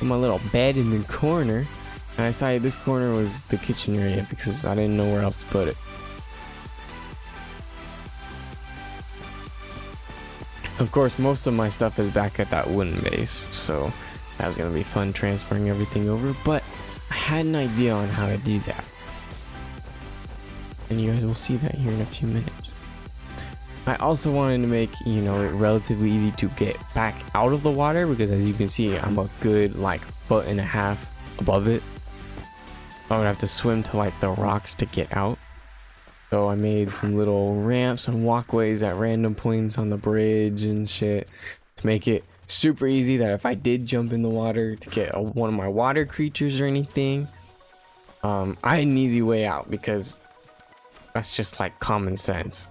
my little bed in the corner, and I decided this corner was the kitchen area because I didn't know where else to put it. Of course, most of my stuff is back at that wooden base, so that was going to be fun transferring everything over, but I had an idea on how to do that. And you guys will see that here in a few minutes. I also wanted to make, you know, it relatively easy to get back out of the water, because as you can see, I'm a good like 1.5 feet above it. I would have to swim to like the rocks to get out. So I made some little ramps and walkways at random points on the bridge and shit to make it super easy that if I did jump in the water to get one of my water creatures or anything, I had an easy way out because that's just like common sense.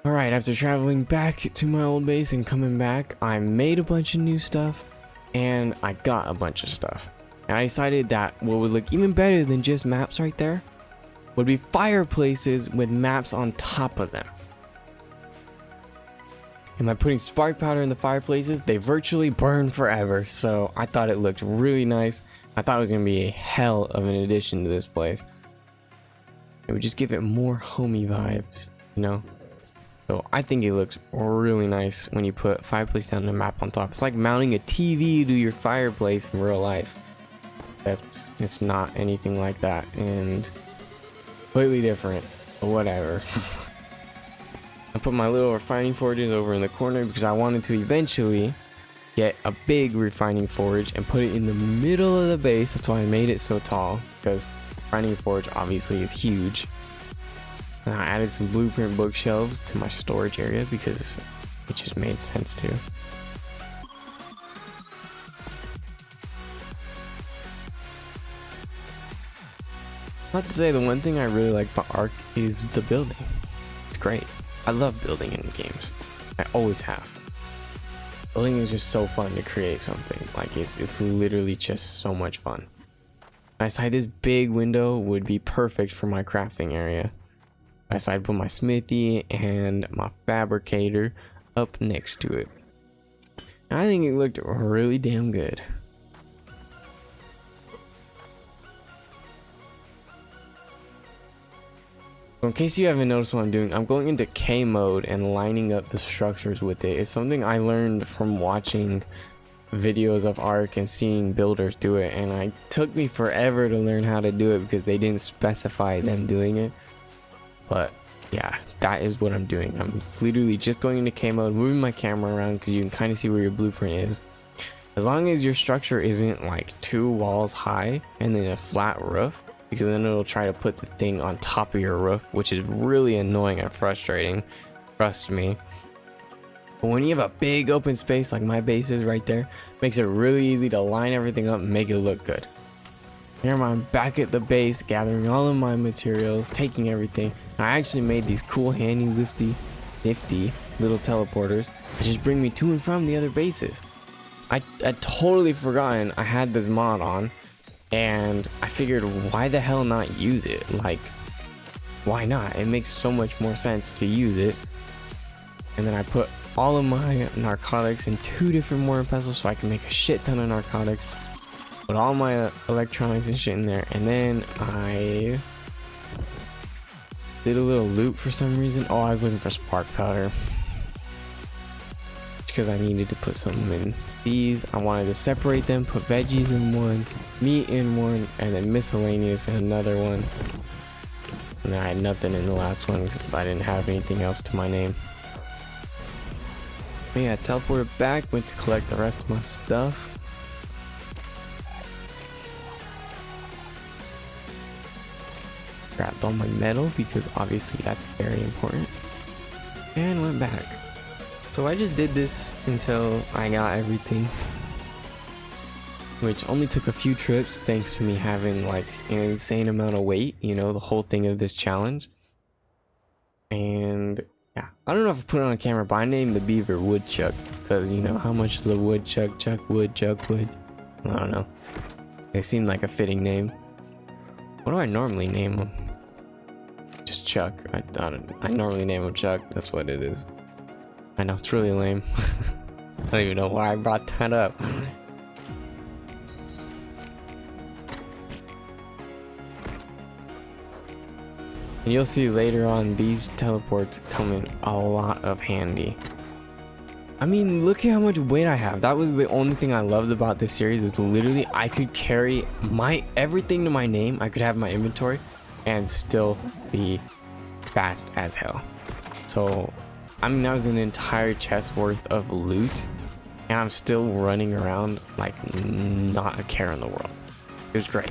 Alright, after traveling back to my old base and coming back, I made a bunch of new stuff and I got a bunch of stuff. And I decided that what would look even better than just maps right there would be fireplaces with maps on top of them. And by putting spark powder in the fireplaces, they virtually burn forever. So I thought it looked really nice. I thought it was going to be a hell of an addition to this place. It would just give it more homey vibes, you know? So I think it looks really nice when you put fireplace down and a map on top. It's like mounting a TV to your fireplace in real life. It's not anything like that, and completely different, but whatever. I put my little refining forges over in the corner because I wanted to eventually get a big refining forge and put it in the middle of the base. That's why I made it so tall, because refining forge obviously is huge. And I added some blueprint bookshelves to my storage area because it just made sense to. Not to say, the one thing I really like about Ark is the building. It's great. I love building in games. I always have. Building is just so fun to create something. Like it's literally just so much fun. I decided this big window would be perfect for my crafting area. I decided to put my smithy and my fabricator up next to it. And I think it looked really damn good. So in case you haven't noticed what I'm doing, I'm going into K mode and lining up the structures with it. It's something I learned from watching videos of Ark and seeing builders do it, and it took me forever to learn how to do it because they didn't specify them doing it. But yeah, that is what I'm doing. I'm literally just going into K mode, moving my camera around because you can kind of see where your blueprint is. As long as your structure isn't like 2 walls high and then a flat roof, because then it'll try to put the thing on top of your roof, which is really annoying and frustrating, trust me. But when you have a big open space like my base is right there, makes it really easy to line everything up and make it look good. Here I'm back at the base, gathering all of my materials, taking everything. I actually made these cool, handy, nifty little teleporters that just bring me to and from the other bases. I'd totally forgotten I had this mod on, and I figured, why the hell not use it? Like, why not? It makes so much more sense to use it. And then I put all of my narcotics in 2 different mortar pestles so I can make a shit ton of narcotics. Put all my electronics and shit in there, and then I did a little loot for some reason. Oh, I was looking for spark powder because I needed to put something in these. I wanted to separate them, put veggies in one, meat in one, and then miscellaneous in another one. And I had nothing in the last one because I didn't have anything else to my name. But yeah, teleported back, went to collect the rest of my stuff. Grabbed all my metal because obviously that's very important. And went back. So I just did this until I got everything, which only took a few trips thanks to me having like an insane amount of weight, you know, the whole thing of this challenge. And yeah, I don't know if I put it on camera, but I named the beaver Woodchuck because, you know, how much is a woodchuck? Chuck wood, chuck wood. I don't know. It seemed like a fitting name. What do I normally name him? Just Chuck. I normally name him Chuck. That's what it is. I know, it's really lame. I don't even know why I brought that up. And you'll see later on these teleports come in a lot of handy. I mean, look at how much weight I have. That was the only thing I loved about this series, is literally I could carry my everything to my name. I could have my inventory and still be fast as hell. So I mean, that was an entire chest worth of loot, and I'm still running around like not a care in the world. It was great.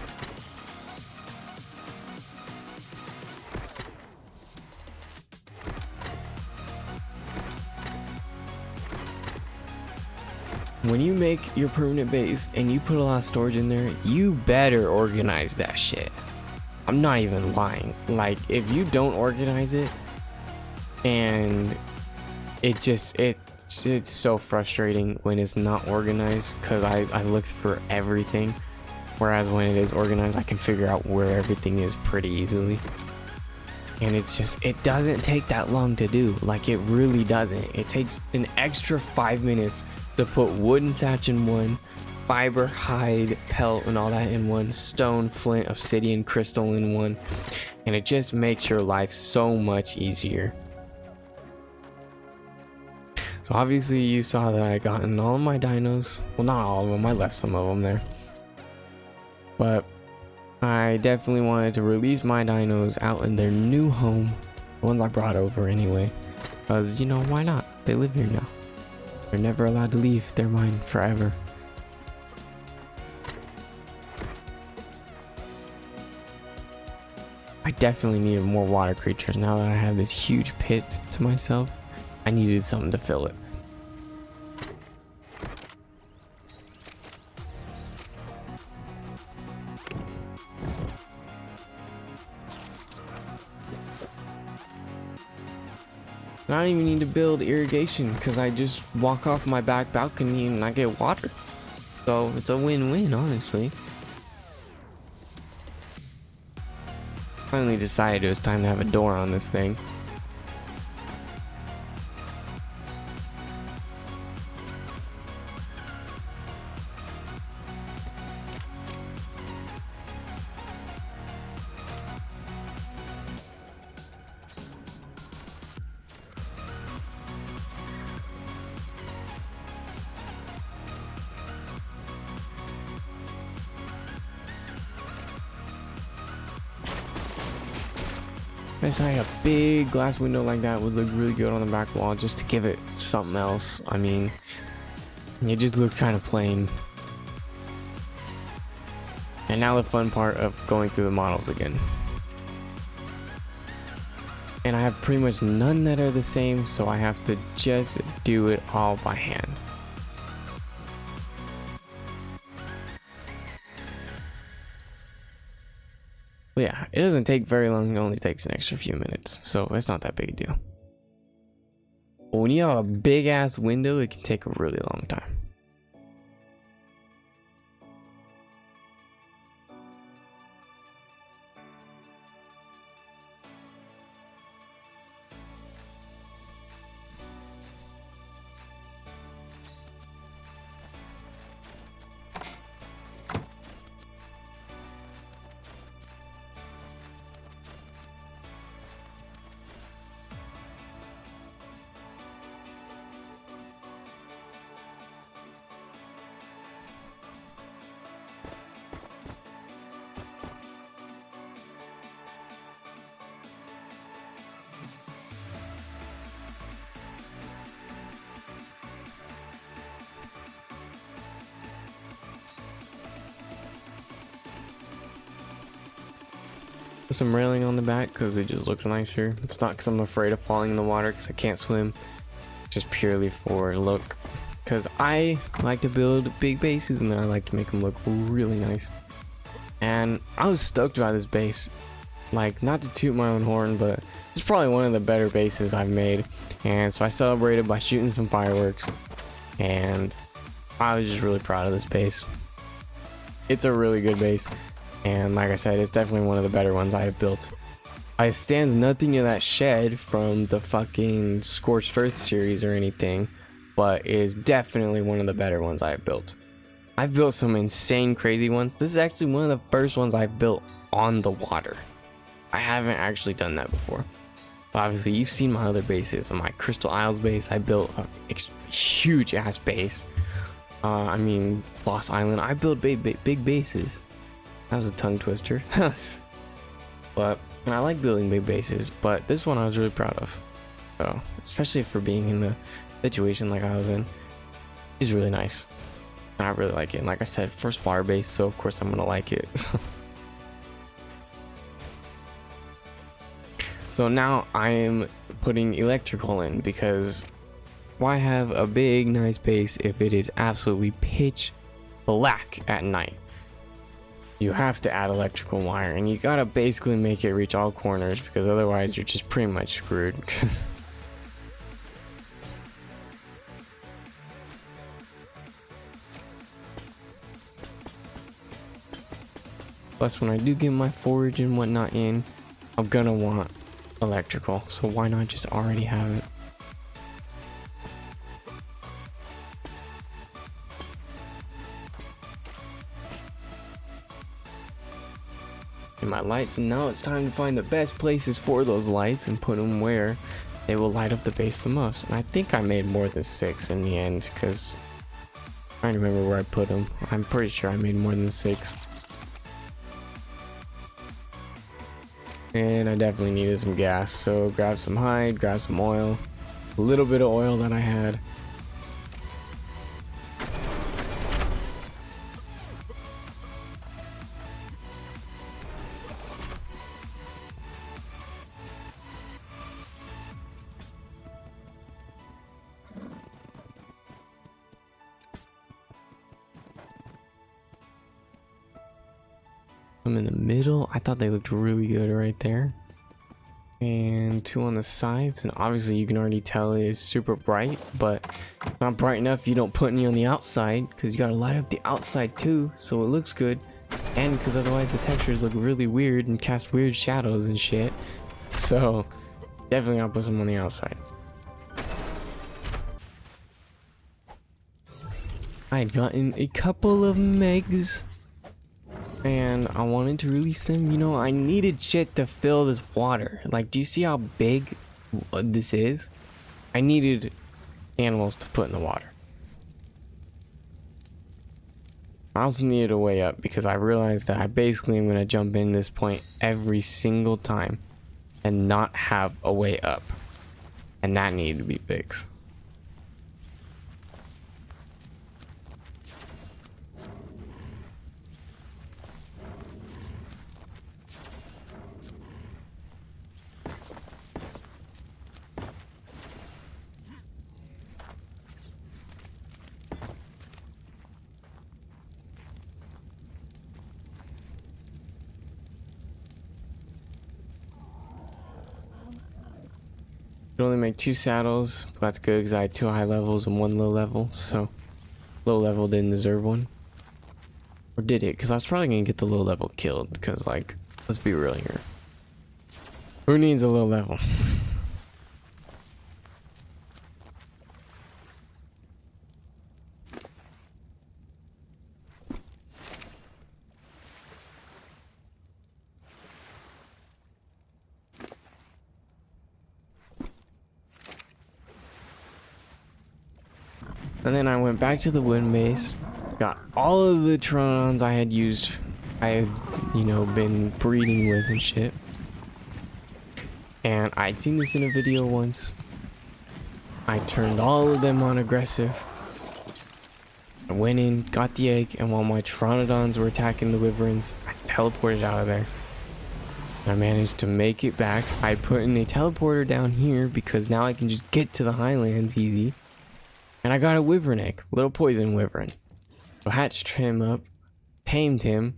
When you make your permanent base and you put a lot of storage in there, you better organize that shit. I'm not even lying. Like, if you don't organize it, and it's so frustrating when it's not organized, because I looked for everything, whereas when it is organized I can figure out where everything is pretty easily. And it's just, it doesn't take that long to do. Like, it really doesn't. It takes an extra 5 minutes to put wooden thatch in one, fiber, hide, pelt, and all that in one, stone, flint, obsidian, crystal in one, and it just makes your life so much easier. Obviously you saw that I gotten all of my dinos. Well, not all of them, I left some of them there. But I definitely wanted to release my dinos out in their new home. The ones I brought over anyway. Because, you know, why not? They live here now. They're never allowed to leave. They're mine forever. I definitely needed more water creatures. Now that I have this huge pit to myself, I needed something to fill it. I don't even need to build irrigation because I just walk off my back balcony and I get water. So it's a win-win, honestly. Finally decided it was time to have a door on this thing. I decided a big glass window like that would look really good on the back wall just to give it something else. I mean, it just looked kind of plain. And now the fun part of going through the models again. And I have pretty much none that are the same, so I have to just do it all by hand. But yeah, it doesn't take very long. It only takes an extra few minutes, so it's not that big a deal. But when you have a big ass window, it can take a really long time. Put some railing on the back because it just looks nicer. It's not because I'm afraid of falling in the water because I can't swim. Just purely for look. Because I like to build big bases and then I like to make them look really nice. And I was stoked about this base. Like, not to toot my own horn, but it's probably one of the better bases I've made. And so I celebrated by shooting some fireworks. And I was just really proud of this base. It's a really good base. And like I said, it's definitely one of the better ones I have built. I stands nothing to that shed from the fucking Scorched Earth series or anything, but is definitely one of the better ones I've built. I've built some insane crazy ones. This is actually one of the first ones I've built on the water. I haven't actually done that before. But obviously you've seen my other bases. On my Crystal Isles base, I built a huge ass base. I mean, Lost Island, I built big bases. That was a tongue twister. But and I like building big bases, but this one I was really proud of. So, especially for being in the situation like I was in, it's really nice. And I really like it. And like I said, first water base, so of course I'm gonna like it. So now I am putting electrical in because why have a big nice base if it is absolutely pitch black at night? You have to add electrical wire, and you gotta basically make it reach all corners because otherwise you're just pretty much screwed. Plus, when I do get my forage and whatnot in, I'm gonna want electrical, so why not just already have it? And my lights, and now it's time to find the best places for those lights and put them where they will light up the base the most. And I think I made more than 6 in the end, because I'm trying to remember where I put them. I'm pretty sure I made more than 6. And I definitely needed some gas, so grab some hide, grab some oil, a little bit of oil that I had. I'm in the middle. I thought they looked really good right there. And 2 on the sides, and obviously you can already tell it is super bright, but it's not bright enough if you don't put any on the outside, because you gotta light up the outside too so it looks good, and because otherwise the textures look really weird and cast weird shadows and shit. So definitely gotta put some on the outside. I had gotten a couple of megs and I wanted to release them. You know, I needed shit to fill this water. Like, do you see how big this is? I needed animals to put in the water. I also needed a way up because I realized that I basically am going to jump in this point every single time and not have a way up. And that needed to be fixed. Only make 2 saddles, but that's good because I had 2 high levels and 1 low level, so low level didn't deserve one. Or did it? Because I was probably gonna get the low level killed, because, like, let's be real here, who needs a low level? And then I went back to the wind base, got all of the Tronons I had used, I had, you know, been breeding with and shit. And I'd seen this in a video once. I turned all of them on aggressive. I went in, got the egg, and while my Pteranodons were attacking the Wyverns, I teleported out of there. I managed to make it back. I put in a teleporter down here because now I can just get to the highlands easy. And I got a wyvern egg, little poison wyvern. So hatched him up, tamed him.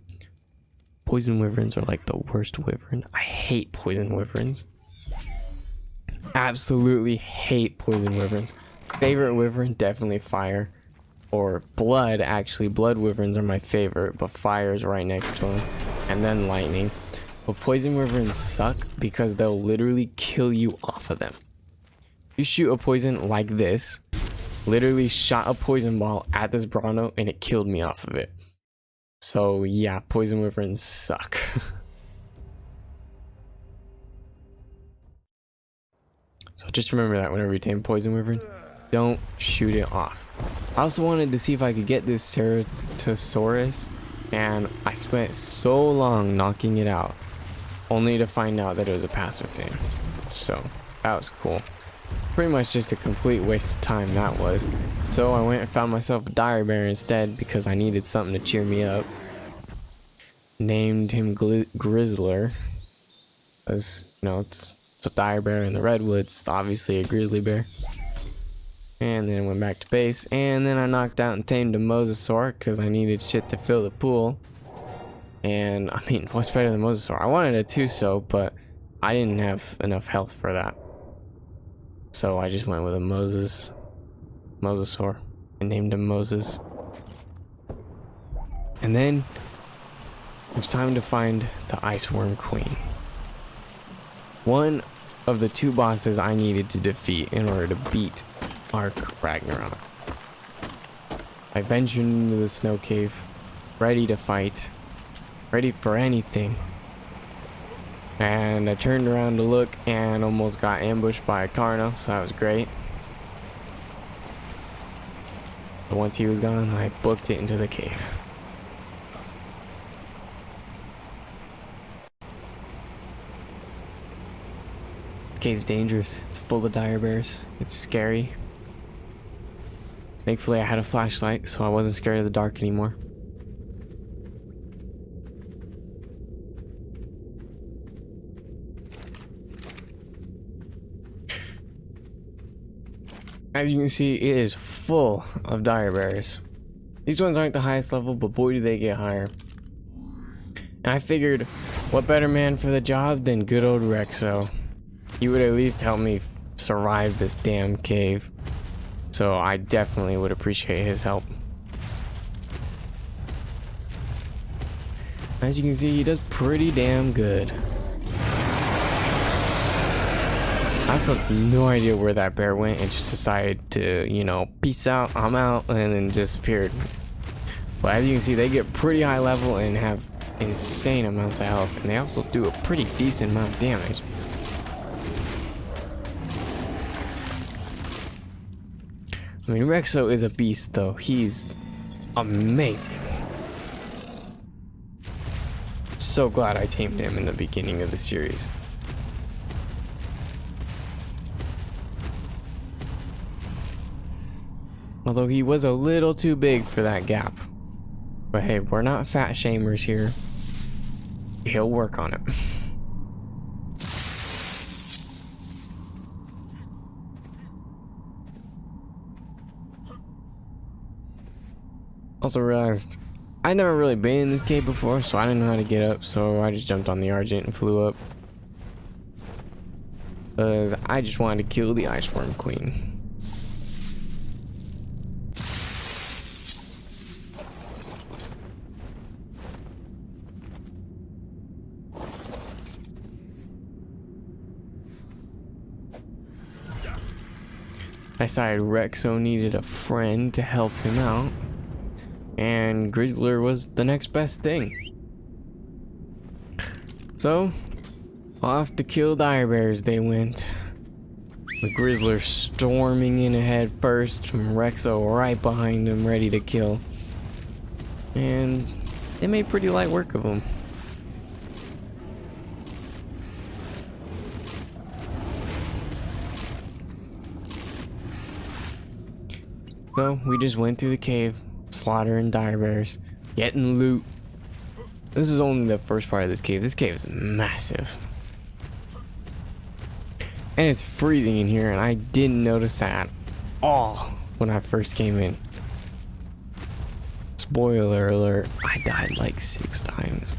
Poison wyverns are like the worst wyvern. I hate poison wyverns. Absolutely hate poison wyverns. Favorite wyvern, definitely fire. Or blood, actually. Blood wyverns are my favorite, but fire is right next to them. And then lightning. But poison wyverns suck because they'll literally kill you off of them. You shoot a poison like this. Literally shot a poison ball at this Brano and it killed me off of it. So yeah, poison wyverns suck. So just remember that whenever you tame poison wyvern, don't shoot it off. I also wanted to see if I could get this Ceratosaurus, and I spent so long knocking it out, only to find out that it was a passive thing. So that was cool. Pretty much just a complete waste of time that was. So I went and found myself a dire bear instead because I needed something to cheer me up. Named him Grizzler, because, you know, it's a dire bear in the redwoods, obviously a grizzly bear. And then went back to base, and then I knocked out and tamed a mosasaur because I needed shit to fill the pool. And I mean, what's better than mosasaur? I wanted a Tuso, but I didn't have enough health for that. So I just went with a mosasaur, and named him Moses. And then it's time to find the Iceworm Queen. One of the 2 bosses I needed to defeat in order to beat Ragnorak. I ventured into the snow cave, ready to fight, ready for anything. And I turned around to look and almost got ambushed by a Carno, so that was great. But once he was gone, I booked it into the cave. This cave's dangerous. It's full of dire bears. It's scary. Thankfully, I had a flashlight, so I wasn't scared of the dark anymore. As you can see, it is full of dire bears. These ones aren't the highest level, but boy do they get higher. And I figured, what better man for the job than good old Rexo? He would at least help me survive this damn cave. So I definitely would appreciate his help. As you can see, he does pretty damn good. I also have no idea where that bear went and just decided to, you know, peace out, I'm out, and then disappeared. But as you can see, they get pretty high level and have insane amounts of health, and they also do a pretty decent amount of damage. I mean, Rexo is a beast, though. He's amazing. So glad I tamed him in the beginning of the series. Although he was a little too big for that gap. But hey, we're not fat shamers here. He'll work on it. Also realized I'd never really been in this cave before, so I didn't know how to get up, so I just jumped on the Argent and flew up. Because I just wanted to kill the Ice Worm Queen. I decided Rexo needed a friend to help him out, and Grizzler was the next best thing. So, off to kill dire bears they went. With Grizzler storming in ahead first, and Rexo right behind him, ready to kill. And they made pretty light work of him. So we just went through the cave, slaughtering dire bears, getting loot. This is only the first part of this cave. This cave is massive. And it's freezing in here, and I didn't notice that at all when I first came in. Spoiler alert, I died like 6 times.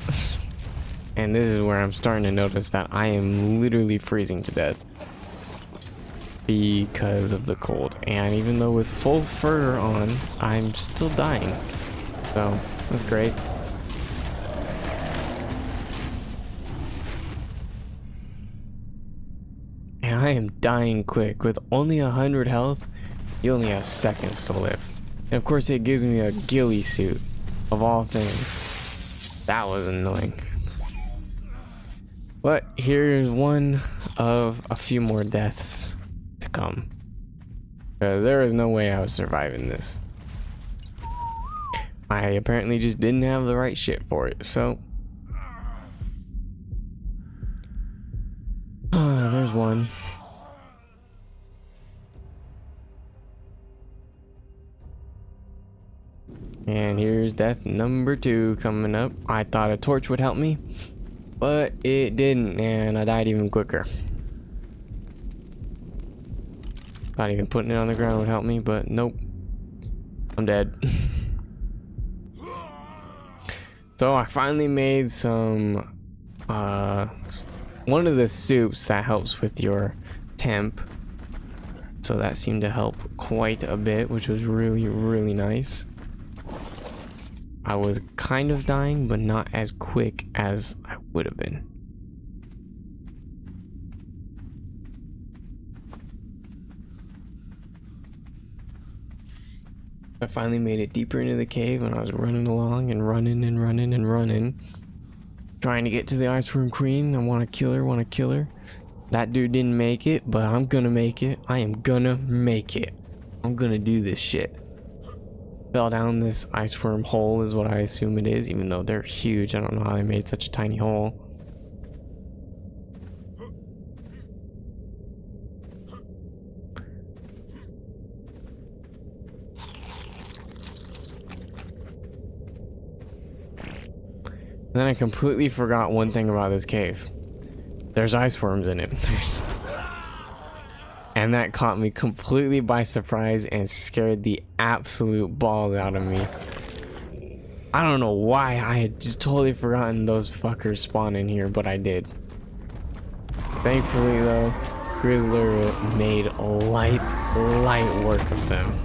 And this is where I'm starting to notice that I am literally freezing to death. Because of the cold, and even though with full fur on, I'm still dying. So that's great. And I am dying quick. With only 100 health, you only have seconds to live. And of course it gives me a ghillie suit, of all things. That was annoying. But here's one of a few more deaths to come. Because there is no way I was surviving this. I apparently just didn't have the right shit for it, so... there's one. And here's death number 2 coming up. I thought a torch would help me, but it didn't, and I died even quicker. Not even putting it on the ground would help me, but nope. I'm dead. So I finally made some one of the soups that helps with your temp. So that seemed to help quite a bit, which was really, really nice. I was kind of dying, but not as quick as I would have been. I finally made it deeper into the cave, and I was running along and running and running and running, trying to get to the ice room queen. I want to kill her, That dude didn't make it, but I'm gonna make it. I am gonna make it. I'm gonna do this shit. Fell down this ice worm hole is what I assume it is, even though they're huge. I don't know how they made such a tiny hole. Then I completely forgot one thing about this cave. There's ice worms in it. And that caught me completely by surprise and scared the absolute balls out of me. I don't know why I had just totally forgotten those fuckers spawn in here, but I did. Thankfully though, Grizzler made light work of them.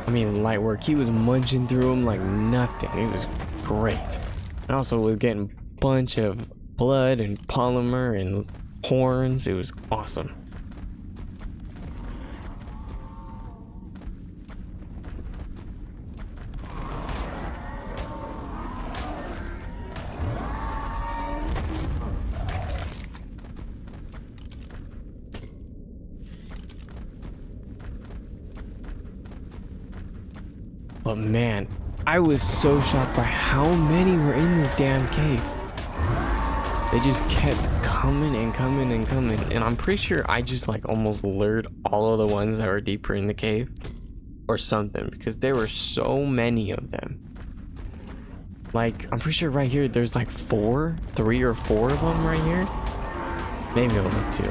I mean, light work. He was munching through them like nothing. It was great. And also was getting a bunch of blood and polymer and horns. It was awesome. But man, I was so shocked by how many were in this damn cave. They just kept coming and coming and coming. And I'm pretty sure I just like almost lured all of the ones that were deeper in the cave or something, because there were so many of them. Like, I'm pretty sure right here there's like 3 or 4 of them right here. Maybe only 2.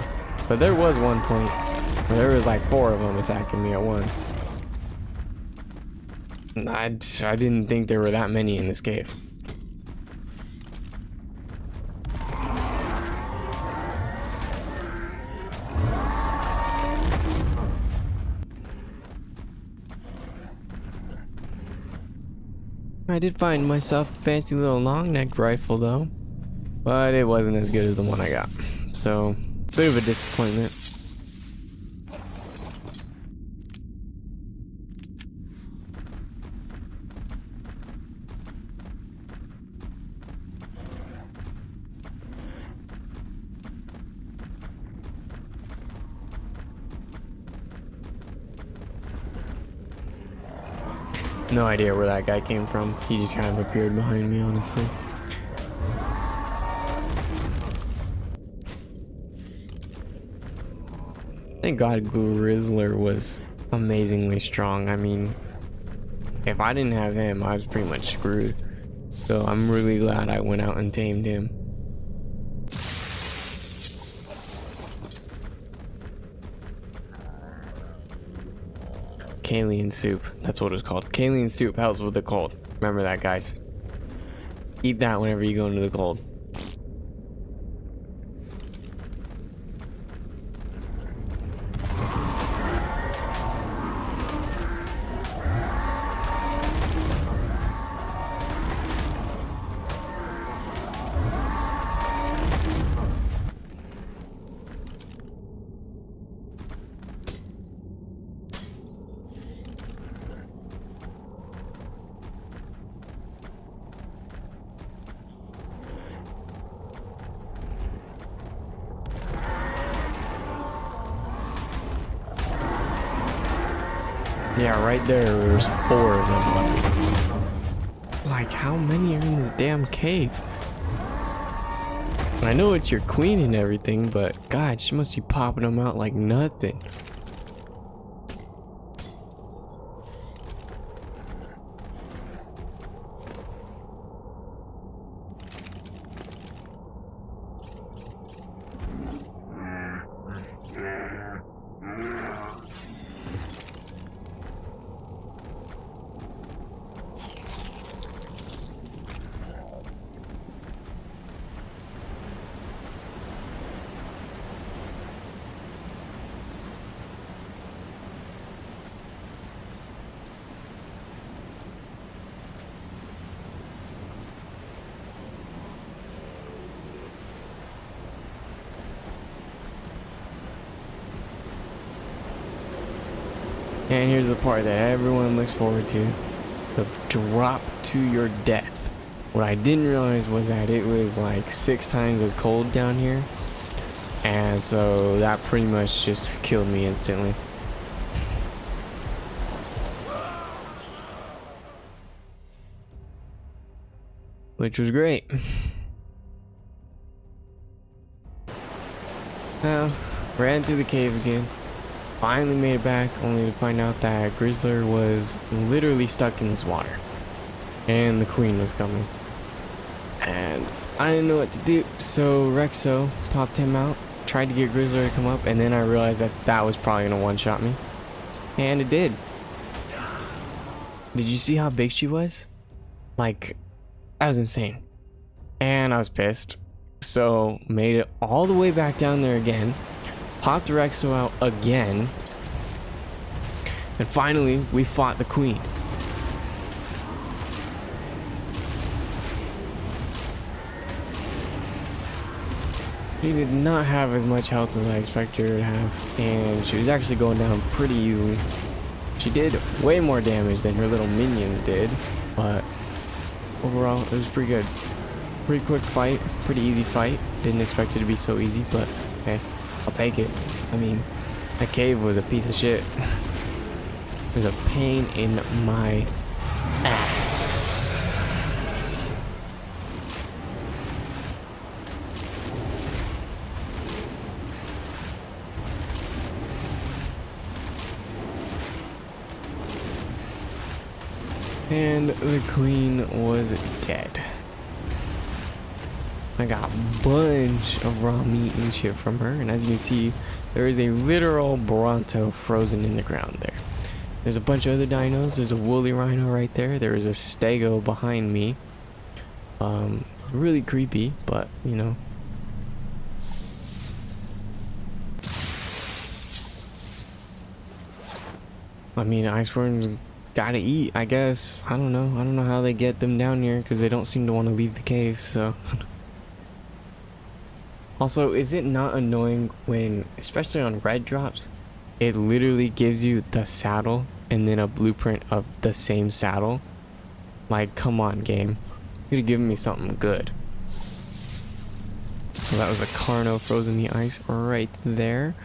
But there was one point where there was like 4 of them attacking me at once. I didn't think there were that many in this cave. I did find myself a fancy little long neck rifle though, but it wasn't as good as the one I got. So, bit of a disappointment. No idea where that guy came from. He just kind of appeared behind me, honestly. Thank God Grizzler was amazingly strong. I mean, if I didn't have him, I was pretty much screwed. So I'm really glad I went out and tamed him. Kaolin soup, that's what it's called. Kaolin soup helps with the cold. Remember that, guys. Eat that whenever you go into the cold. Yeah, right there's 4 of them left. Like, how many are in this damn cave? I know it's your queen and everything, but God, she must be popping them out like nothing. And here's the part that everyone looks forward to. The drop to your death. What I didn't realize was that it was like 6 times as cold down here. And so that pretty much just killed me instantly. Which was great. Now, ran through the cave again. Finally made it back, only to find out that Grizzler was literally stuck in this water. And the queen was coming. And I didn't know what to do, so Rexo popped him out, tried to get Grizzler to come up, and then I realized that that was probably gonna one-shot me. And it did. Did you see how big she was? Like, that was insane. And I was pissed. So, made it all the way back down there again. Popped Rexo out again. And finally, we fought the queen. She did not have as much health as I expected her to have. And she was actually going down pretty easily. She did way more damage than her little minions did. But overall, it was pretty good. Pretty quick fight. Pretty easy fight. Didn't expect it to be so easy, but hey. I'll take it. I mean, that cave was a piece of shit. It was a pain in my ass. And the queen was dead. I got a bunch of raw meat and shit from her, and as you can see, there is a literal Bronto frozen in the ground there. There's a bunch of other dinos. There's a woolly rhino right there. There is a stego behind me. Really creepy, but you know. I mean, iceworms gotta eat, I guess. I don't know. I don't know how they get them down here because they don't seem to want to leave the cave, so. Also, is it not annoying when, especially on red drops, it literally gives you the saddle and then a blueprint of the same saddle? Like, come on, game. You could have given me something good. So that was a Carno frozen in the ice right there.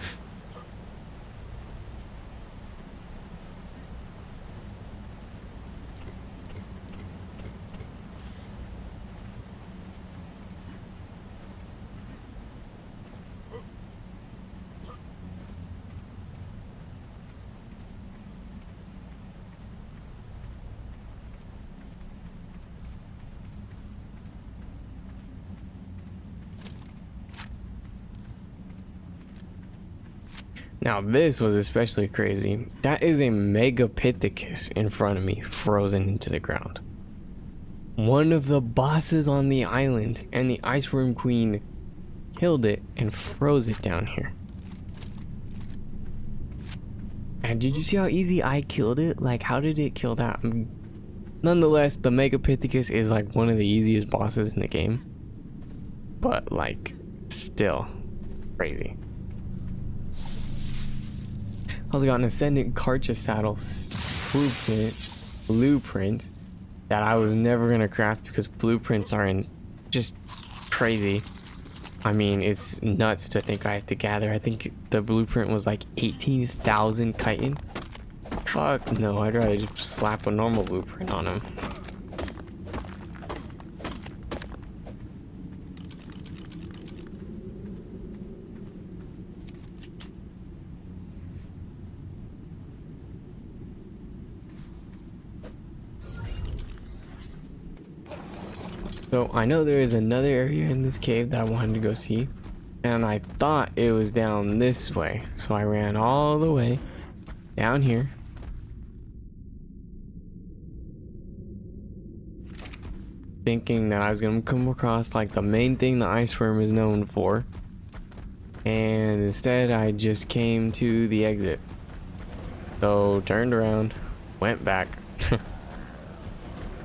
Now this was especially crazy. That is a Megapithecus in front of me, frozen into the ground. One of the bosses on the island, and the Iceworm Queen killed it and froze it down here. And did you see how easy I killed it? Like, how did it kill that? Nonetheless, the Megapithecus is like one of the easiest bosses in the game. But like, still crazy. I also got an Ascendant Karcha saddle blueprint that I was never gonna craft because blueprints are just crazy. I mean, it's nuts to think I have to gather. I think the blueprint was like 18,000 chitin. Fuck no, I'd rather just slap a normal blueprint on him. So I know there is another area in this cave that I wanted to go see, and I thought it was down this way, so I ran all the way down here, thinking that I was gonna come across like the main thing the Iceworm is known for, and instead I just came to the exit. So turned around, went back.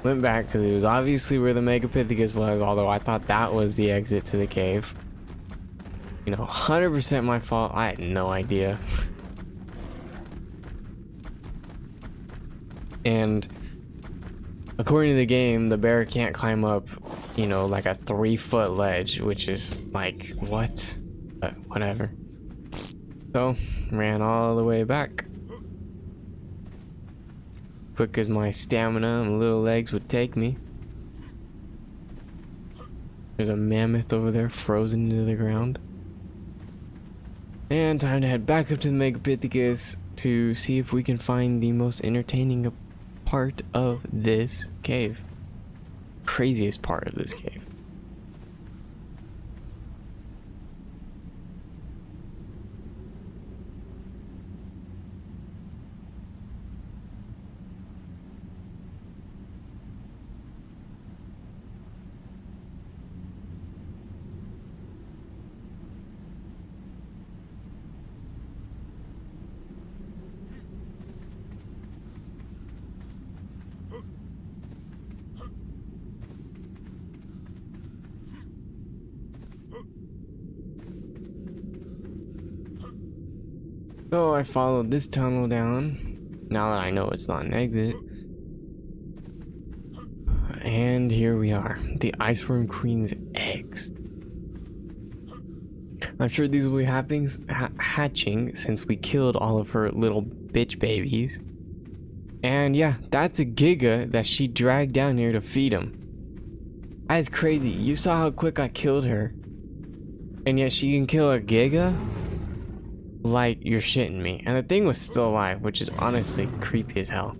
Went back because it was obviously where the Megapithecus was, although I thought that was the exit to the cave. You know, 100% my fault. I had no idea. And according to the game, the bear can't climb up, you know, like a 3-foot ledge, which is like, what? But whatever. So, ran all the way back. Quick as my stamina and little legs would take me. There's a mammoth over there frozen into the ground. And time to head back up to the Megapithecus to see if we can find the most entertaining part of this cave. Craziest part of this cave. So I followed this tunnel down, now that I know it's not an exit. And here we are, the Iceworm Queen's eggs. I'm sure these will be hatching since we killed all of her little bitch babies. And yeah, that's a Giga that she dragged down here to feed him. That is crazy. You saw how quick I killed her. And yet she can kill a Giga? Like, you're shitting me. And the thing was still alive, which is honestly creepy as hell.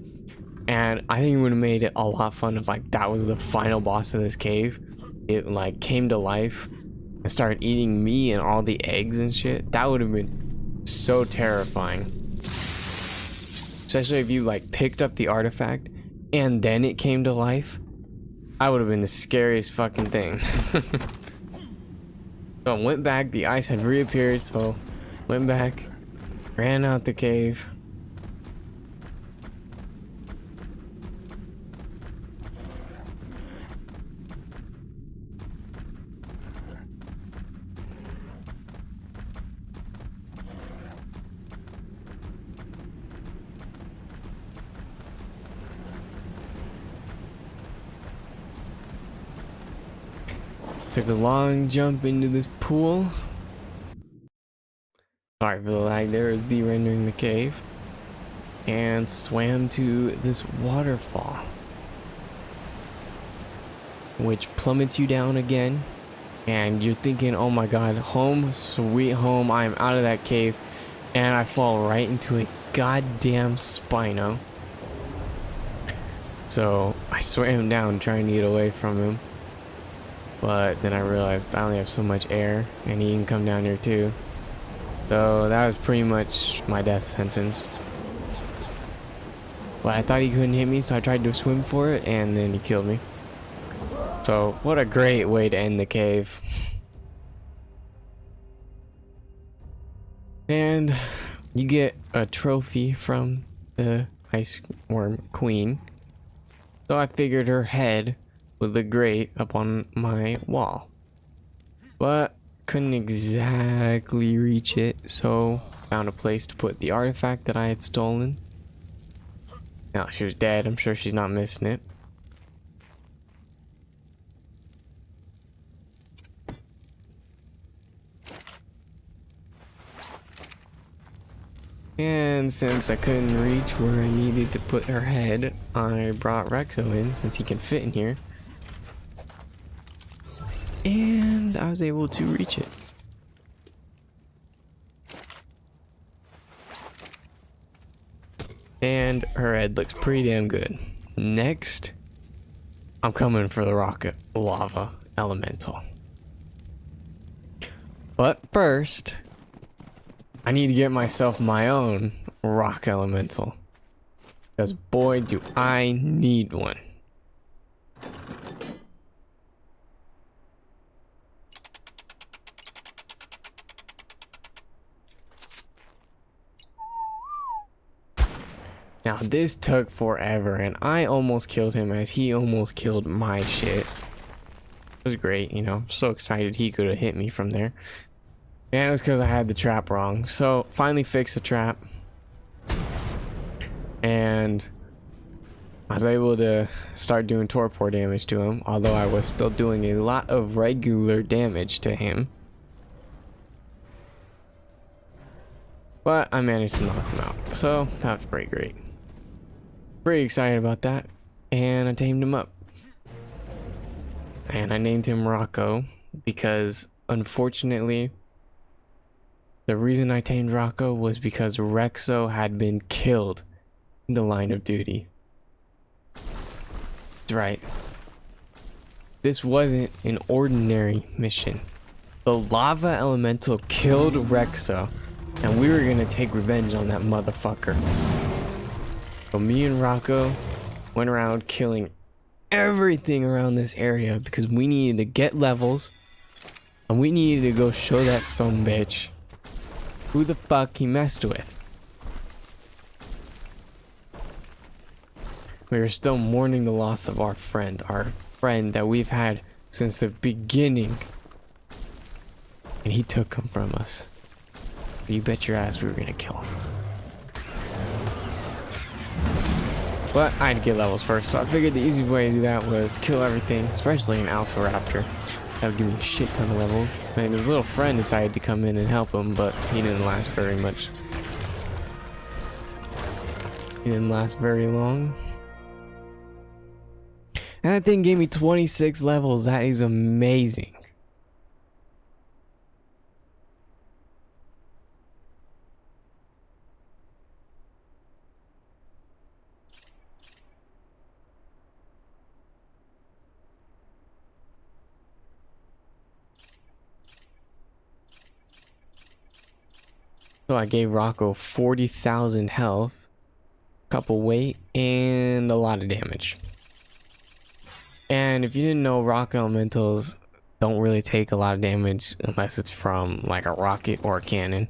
And I think it would have made it a lot fun if like that was the final boss of this cave. It like came to life and started eating me and all the eggs and shit. That would have been so terrifying. Especially if you like picked up the artifact and then it came to life. I would have been the scariest fucking thing. So I went back, the ice had reappeared, so went back, ran out the cave. Took a long jump into this pool. Sorry for the lag there, is de-rendering the cave. And swam to this waterfall, which plummets you down again. And you're thinking, oh my god, home, sweet home, I'm out of that cave. And I fall right into a goddamn Spino. So I swam down trying to get away from him. But then I realized I only have so much air and he can come down here too. So that was pretty much my death sentence. But I thought he couldn't hit me, so I tried to swim for it and then he killed me. So what a great way to end the cave. And you get a trophy from the Ice Worm Queen. So I figured her head would look great up on my wall. But couldn't exactly reach it, so found a place to put the artifact that I had stolen. Now she was dead, I'm sure she's not missing it. And since I couldn't reach where I needed to put her head, I brought Rexo in since he can fit in here. And I was able to reach it. And her head looks pretty damn good. Next, I'm coming for the rocket lava elemental. But first, I need to get myself my own rock elemental. Because boy, do I need one. Now this took forever and I almost killed him as he almost killed my shit. It was great, you know, I'm so excited he could have hit me from there. And it was because I had the trap wrong. So finally fixed the trap. And I was able to start doing torpor damage to him, although I was still doing a lot of regular damage to him. But I managed to knock him out, so that was pretty great. Pretty excited about that, and I tamed him up. And I named him Rocco because, unfortunately, the reason I tamed Rocco was because Rexo had been killed in the line of duty. That's right. This wasn't an ordinary mission. The lava elemental killed Rexo, and we were gonna take revenge on that motherfucker. So me and Rocco went around killing everything around this area because we needed to get levels, and we needed to go show that sumbitch who the fuck he messed with. We are still mourning the loss of our friend that we've had since the beginning. And he took him from us. But you bet your ass we were gonna kill him. But I had to get levels first, so I figured the easy way to do that was to kill everything, especially an Alpha Raptor. That would give me a shit ton of levels. And his little friend decided to come in and help him, but he didn't last very much. He didn't last very long. And that thing gave me 26 levels. That is amazing. So I gave Rocco 40,000 health, couple weight, and a lot of damage. And if you didn't know, rock elementals don't really take a lot of damage unless it's from like a rocket or a cannon.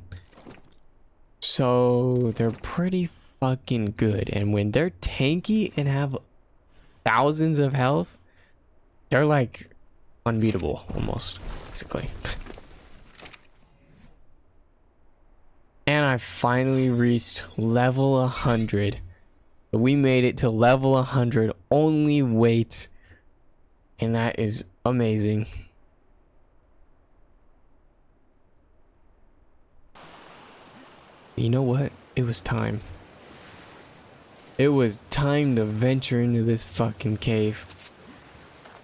So they're pretty fucking good. And when they're tanky and have thousands of health, they're like unbeatable almost, basically. And I finally reached level 100. We made it to level 100, only weight. And that is amazing. You know what? It was time. It was time to venture into this fucking cave.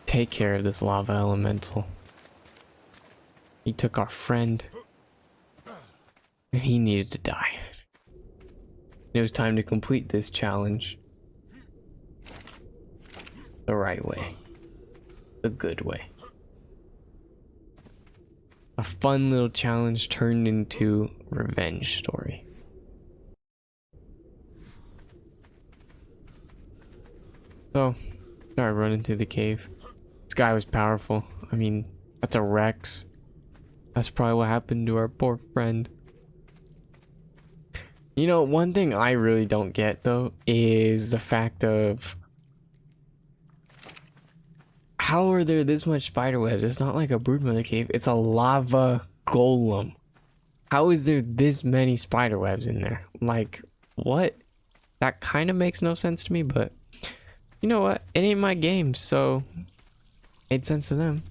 Take care of this lava elemental. He took our friend. And he needed to die. It was time to complete this challenge the right way. The good way. A fun little challenge turned into revenge story. So, started running through the cave. This guy was powerful. I mean, that's a Rex. That's probably what happened to our poor friend. You know, one thing I really don't get though is the fact of how are there this much spider webs? It's not like a broodmother cave, it's a lava golem. How is there this many spider webs in there? Like, what? That kind of makes no sense to me, but you know what? It ain't my game, so it made sense to them.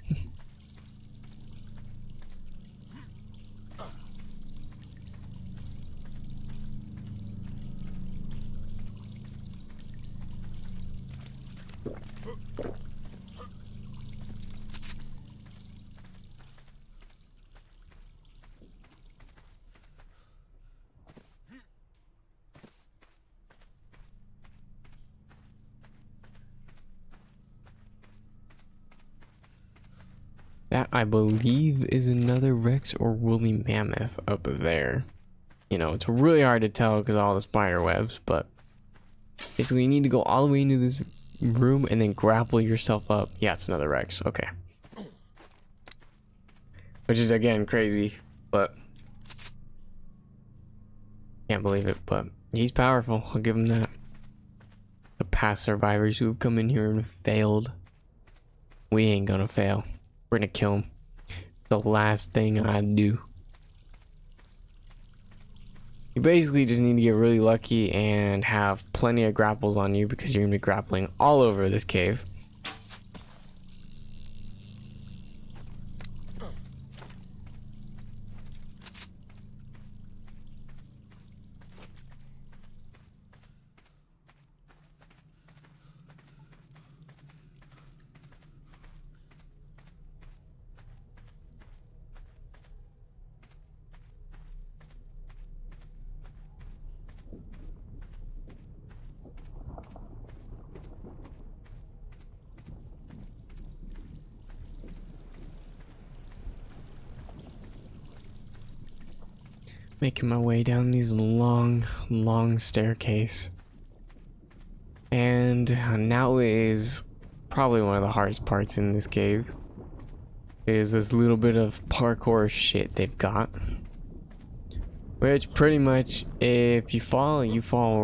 That, I believe, is another Rex or woolly mammoth up there. You know, it's really hard to tell because of all the spider webs, but basically you need to go all the way into this room and then grapple yourself up. Yeah, it's another Rex. Okay. Which is, again, crazy, but can't believe it, but he's powerful. I'll give him that. The past survivors who have come in here and failed. We ain't gonna fail. We're gonna kill him. The last thing I do. You basically just need to get really lucky and have plenty of grapples on you, because you're gonna be grappling all over this cave. Making my way down these long staircase. And now is probably one of the hardest parts in this cave. Is this little bit of parkour shit they've got. Which pretty much, if you fall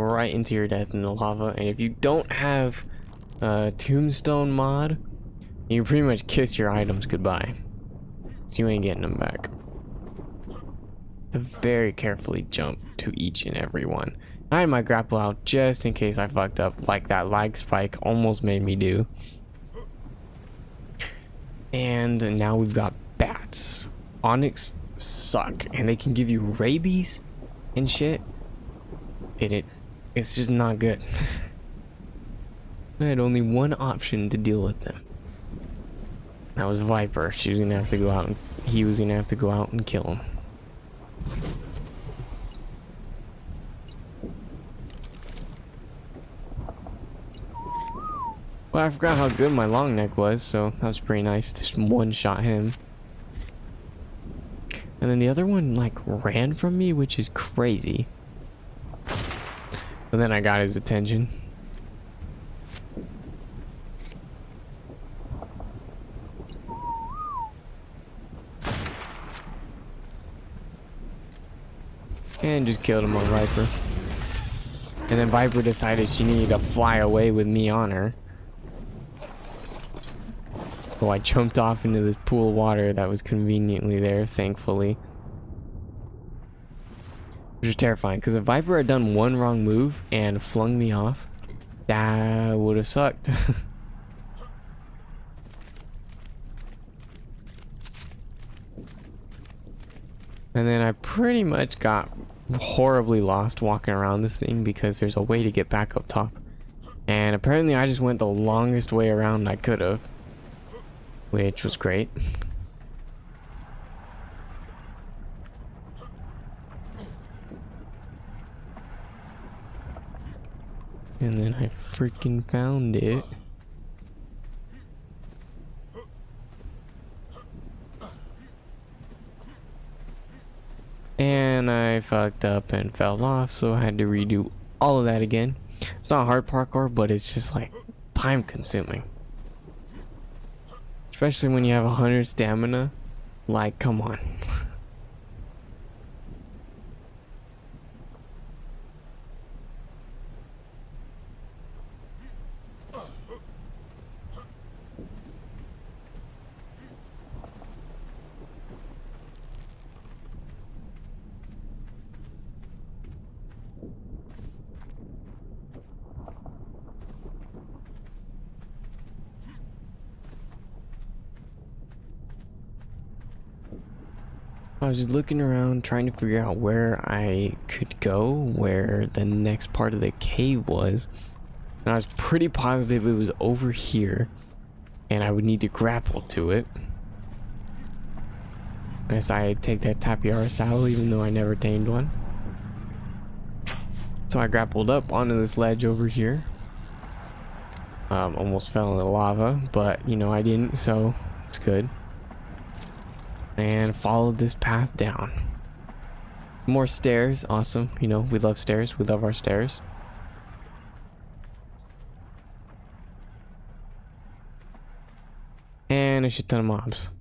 right into your death in the lava. And if you don't have a tombstone mod, you pretty much kiss your items goodbye. So you ain't getting them back. To very carefully jump to each and every one. I had my grapple out just in case I fucked up, like that lag spike almost made me do. And now we've got bats. Onyx suck, and they can give you rabies and shit. It's just not good. I had only one option to deal with them. That was Viper. She was gonna have to go out, and he was gonna have to go out and kill him. Well, I forgot how good my long neck was, so that was pretty nice. Just one-shot him. And then the other one, like, ran from me, which is crazy. But then I got his attention. And just killed him on Viper. And then Viper decided she needed to fly away with me on her. So I jumped off into this pool of water that was conveniently there, thankfully. Which was terrifying, because if Viper had done one wrong move and flung me off, that would have sucked. And then I pretty much got horribly lost walking around this thing, because there's a way to get back up top. And apparently I just went the longest way around I could have. Which was great. And then I freaking found it. And I fucked up and fell off, so I had to redo all of that again. It's not hard parkour, but it's just like time consuming. Especially when you have 100 stamina. Like, come on. I was just looking around trying to figure out where I could go, where the next part of the cave was. And I was pretty positive it was over here, and I would need to grapple to it. I decided to take that Tapiara saddle even though I never tamed one. So I grappled up onto this ledge over here. Almost fell in the lava, but you know I didn't, so it's good. And followed this path down. More stairs, awesome. You know, we love stairs. We love our stairs. And a shit ton of mobs.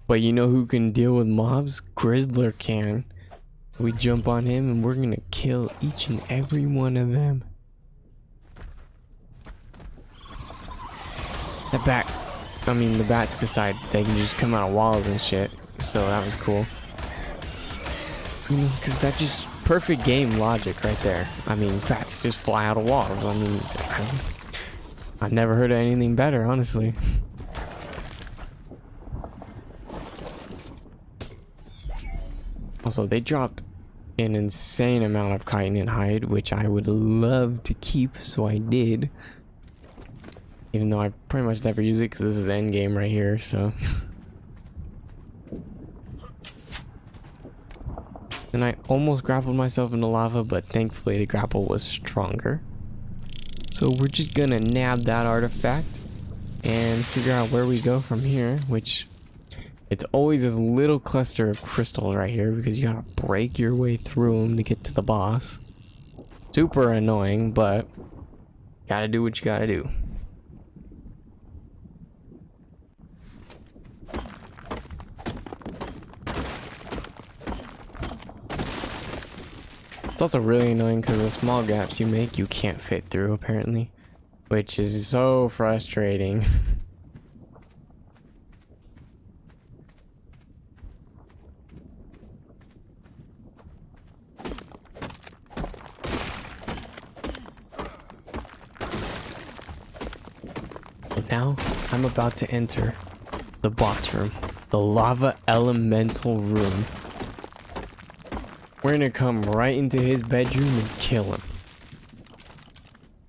But you know who can deal with mobs? Grizzler can. We jump on him and we're gonna kill each and every one of them. The bats decide they can just come out of walls and shit. So that was cool. You know, because that's just perfect game logic right there. I mean, bats just fly out of walls. I mean, I've never heard of anything better, honestly. Also, they dropped an insane amount of chitin hide, which I would love to keep, so I did. Even though I pretty much never use it because this is end game right here, so. And I almost grappled myself into lava, but thankfully the grapple was stronger. So we're just gonna nab that artifact and figure out where we go from here, which it's always this little cluster of crystals right here because you gotta break your way through them to get to the boss. Super annoying, but gotta do what you gotta do. It's also really annoying because the small gaps you make, you can't fit through apparently, which is so frustrating. And now I'm about to enter the boss room, the lava elemental room. We're gonna come right into his bedroom and kill him.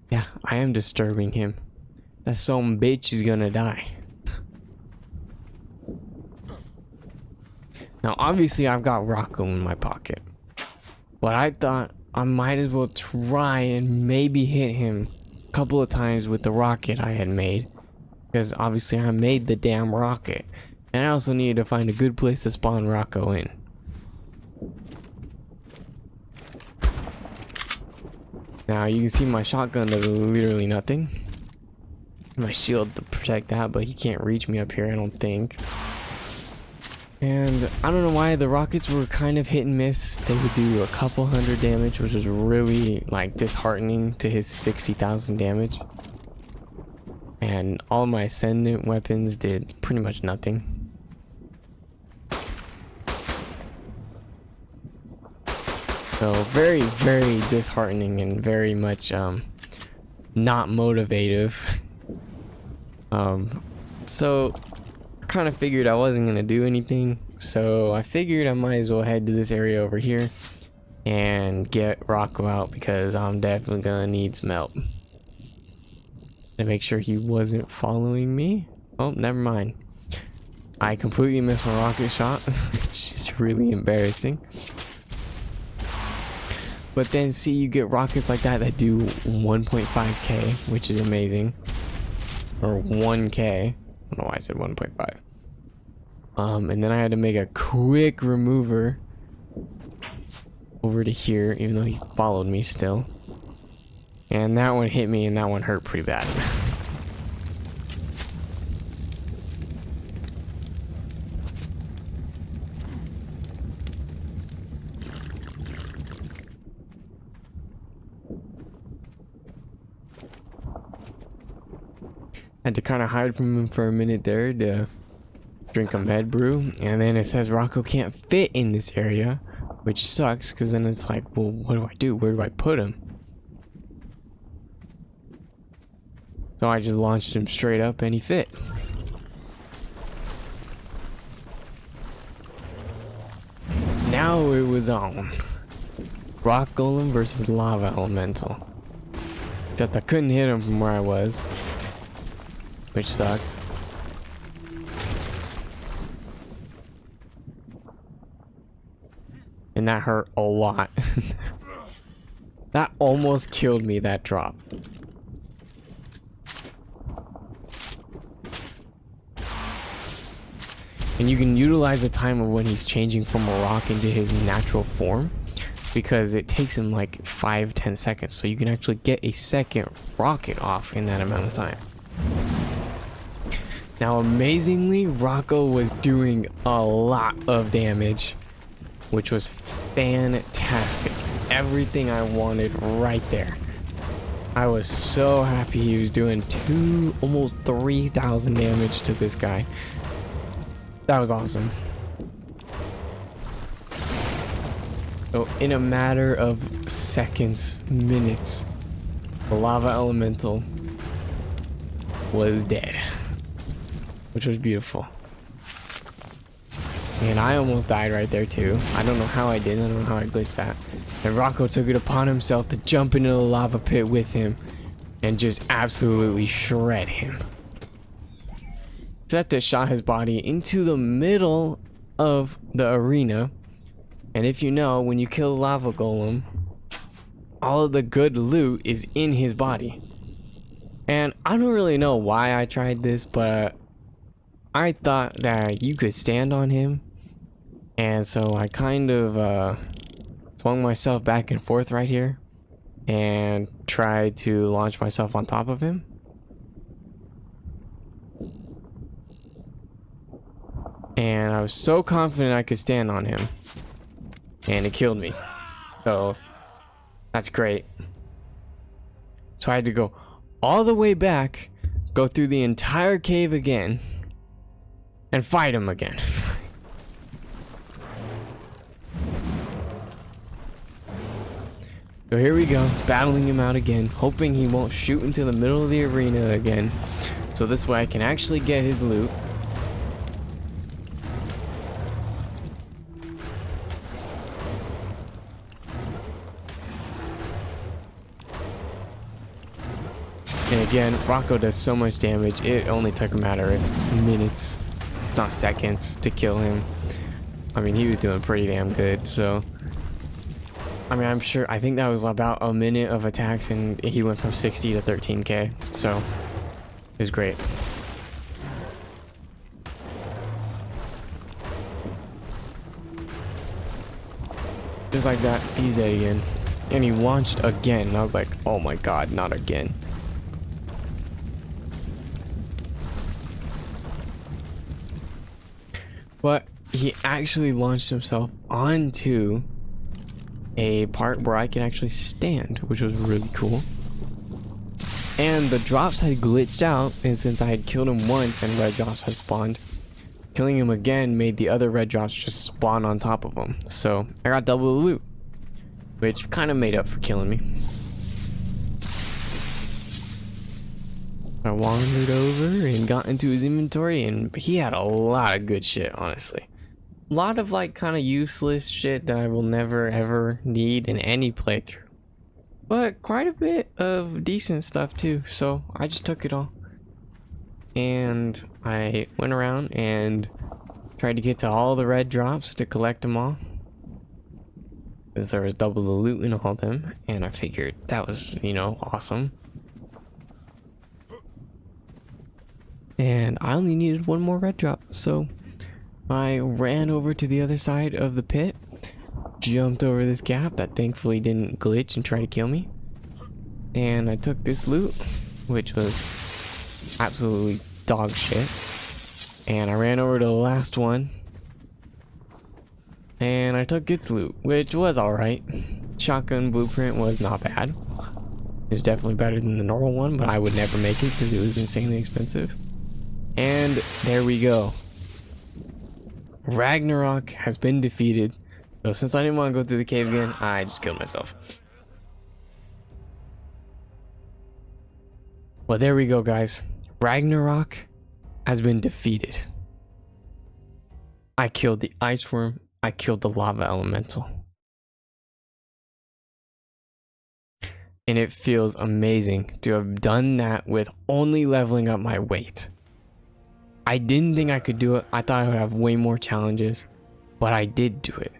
Yeah, I am disturbing him. That some bitch is gonna die. Now, obviously, I've got Rocco in my pocket. But I thought I might as well try and maybe hit him a couple of times with the rocket I had made. Because obviously, I made the damn rocket. And I also needed to find a good place to spawn Rocco in. Now you can see my shotgun does literally nothing. My shield to protect that, but he can't reach me up here, I don't think. And I don't know why the rockets were kind of hit and miss. They would do a couple hundred damage, which was really like disheartening to his 60,000 damage. And all my ascendant weapons did pretty much nothing. So very, very disheartening and very much not motivative. So I kind of figured I wasn't gonna do anything. So I figured I might as well head to this area over here and get Rocco out because I'm definitely gonna need some help. To make sure he wasn't following me. Oh, never mind. I completely missed my rocket shot, which is really embarrassing. But then see, you get rockets like that do 1.5k, which is amazing. Or 1k. I don't know why I said 1.5. And then I had to make a quick remover over to here, even though he followed me still. And that one hit me and that one hurt pretty bad. Had to kind of hide from him for a minute there to drink a med brew, and then it says Rocco can't fit in this area, which sucks because then it's like, well, what do I do? Where do I put him? So I just launched him straight up and he fit. Now it was on. Rock Golem versus Lava Elemental. Except I couldn't hit him from where I was, which sucked. And that hurt a lot. That almost killed me, that drop. And you can utilize the time of when he's changing from a rock into his natural form, because it takes him like 5-10 seconds. So you can actually get a second rocket off in that amount of time. Now, amazingly, Rocco was doing a lot of damage, which was fantastic. Everything I wanted right there. I was so happy he was doing almost 3,000 damage to this guy. That was awesome. So in a matter of seconds, minutes, the lava elemental was dead, which was beautiful. And I almost died right there too. I don't know how I did. I don't know how I glitched that. And Rocco took it upon himself to jump into the lava pit with him and just absolutely shred him. Septus shot his body into the middle of the arena. And if you know, when you kill a lava golem, all of the good loot is in his body. And I don't really know why I tried this, but I thought that you could stand on him. And so I kind of swung myself back and forth right here and tried to launch myself on top of him. And I was so confident I could stand on him. And it killed me. So that's great. So I had to go all the way back, go through the entire cave again, and fight him again. So here we go, battling him out again, hoping he won't shoot into the middle of the arena again. So this way I can actually get his loot. And again, Rocco does so much damage, it only took a matter of minutes, not seconds, to kill him. I mean, he was doing pretty damn good, so... I mean, I think that was about a minute of attacks and he went from 60 to 13k, so it was great. Just like that, he's dead again. And he launched again, and I was like, oh my god, not again. But he actually launched himself onto a part where I can actually stand, which was really cool. And the drops had glitched out, and since I had killed him once and red drops had spawned, killing him again made the other red drops just spawn on top of him. So I got double the loot, which kind of made up for killing me. I wandered over and got into his inventory, and he had a lot of good shit, honestly. A lot of like kind of useless shit that I will never ever need in any playthrough. But quite a bit of decent stuff too, so I just took it all. And I went around and tried to get to all the red drops to collect them all. Because there was double the loot in all of them, and I figured that was, you know, awesome. And I only needed one more red drop, so I ran over to the other side of the pit, jumped over this gap that thankfully didn't glitch and try to kill me, and I took this loot, which was absolutely dog shit, and I ran over to the last one, and I took its loot, which was alright. Shotgun blueprint was not bad. It was definitely better than the normal one, but I would never make it because it was insanely expensive. And there we go. Ragnorak has been defeated. So since I didn't want to go through the cave again, I just killed myself. Well, there we go, guys. Ragnorak has been defeated. I killed the ice worm. I killed the lava elemental. And it feels amazing to have done that with only leveling up my weight. I didn't think I could do it. I thought I would have way more challenges, but I did do it.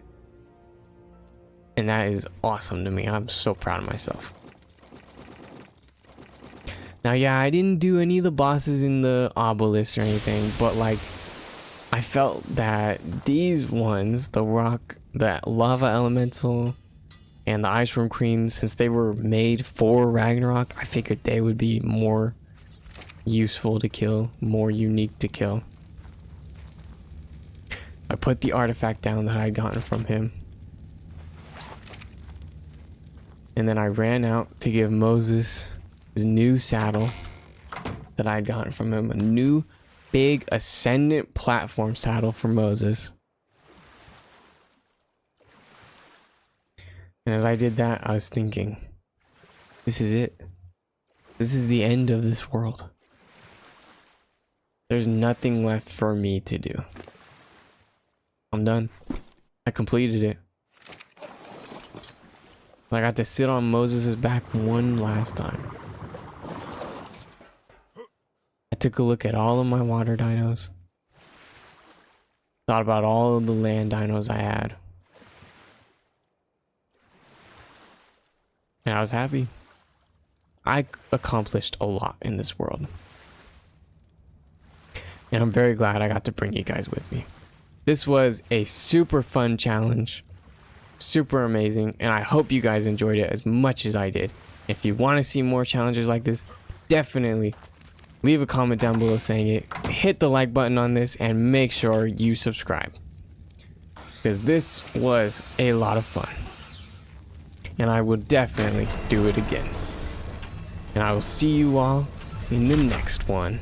And that is awesome to me. I'm so proud of myself. Now, yeah, I didn't do any of the bosses in the obelisk or anything, but like, I felt that these ones, the rock, that lava elemental, and the ice worm queen, since they were made for Ragnarok, I figured they would be more useful to kill, more unique to kill. I put the artifact down that I'd gotten from him. And then I ran out to give Moses his new saddle that I'd gotten from him. A new big ascendant platform saddle for Moses. And as I did that, I was thinking, this is it. This is the end of this world. There's nothing left for me to do. I'm done. I completed it. I got to sit on Moses' back one last time. I took a look at all of my water dinos. Thought about all of the land dinos I had. And I was happy. I accomplished a lot in this world. And I'm very glad I got to bring you guys with me. This was a super fun challenge. Super amazing. And I hope you guys enjoyed it as much as I did. If you want to see more challenges like this, definitely leave a comment down below saying it. Hit the like button on this and make sure you subscribe. Because this was a lot of fun. And I will definitely do it again. And I will see you all in the next one.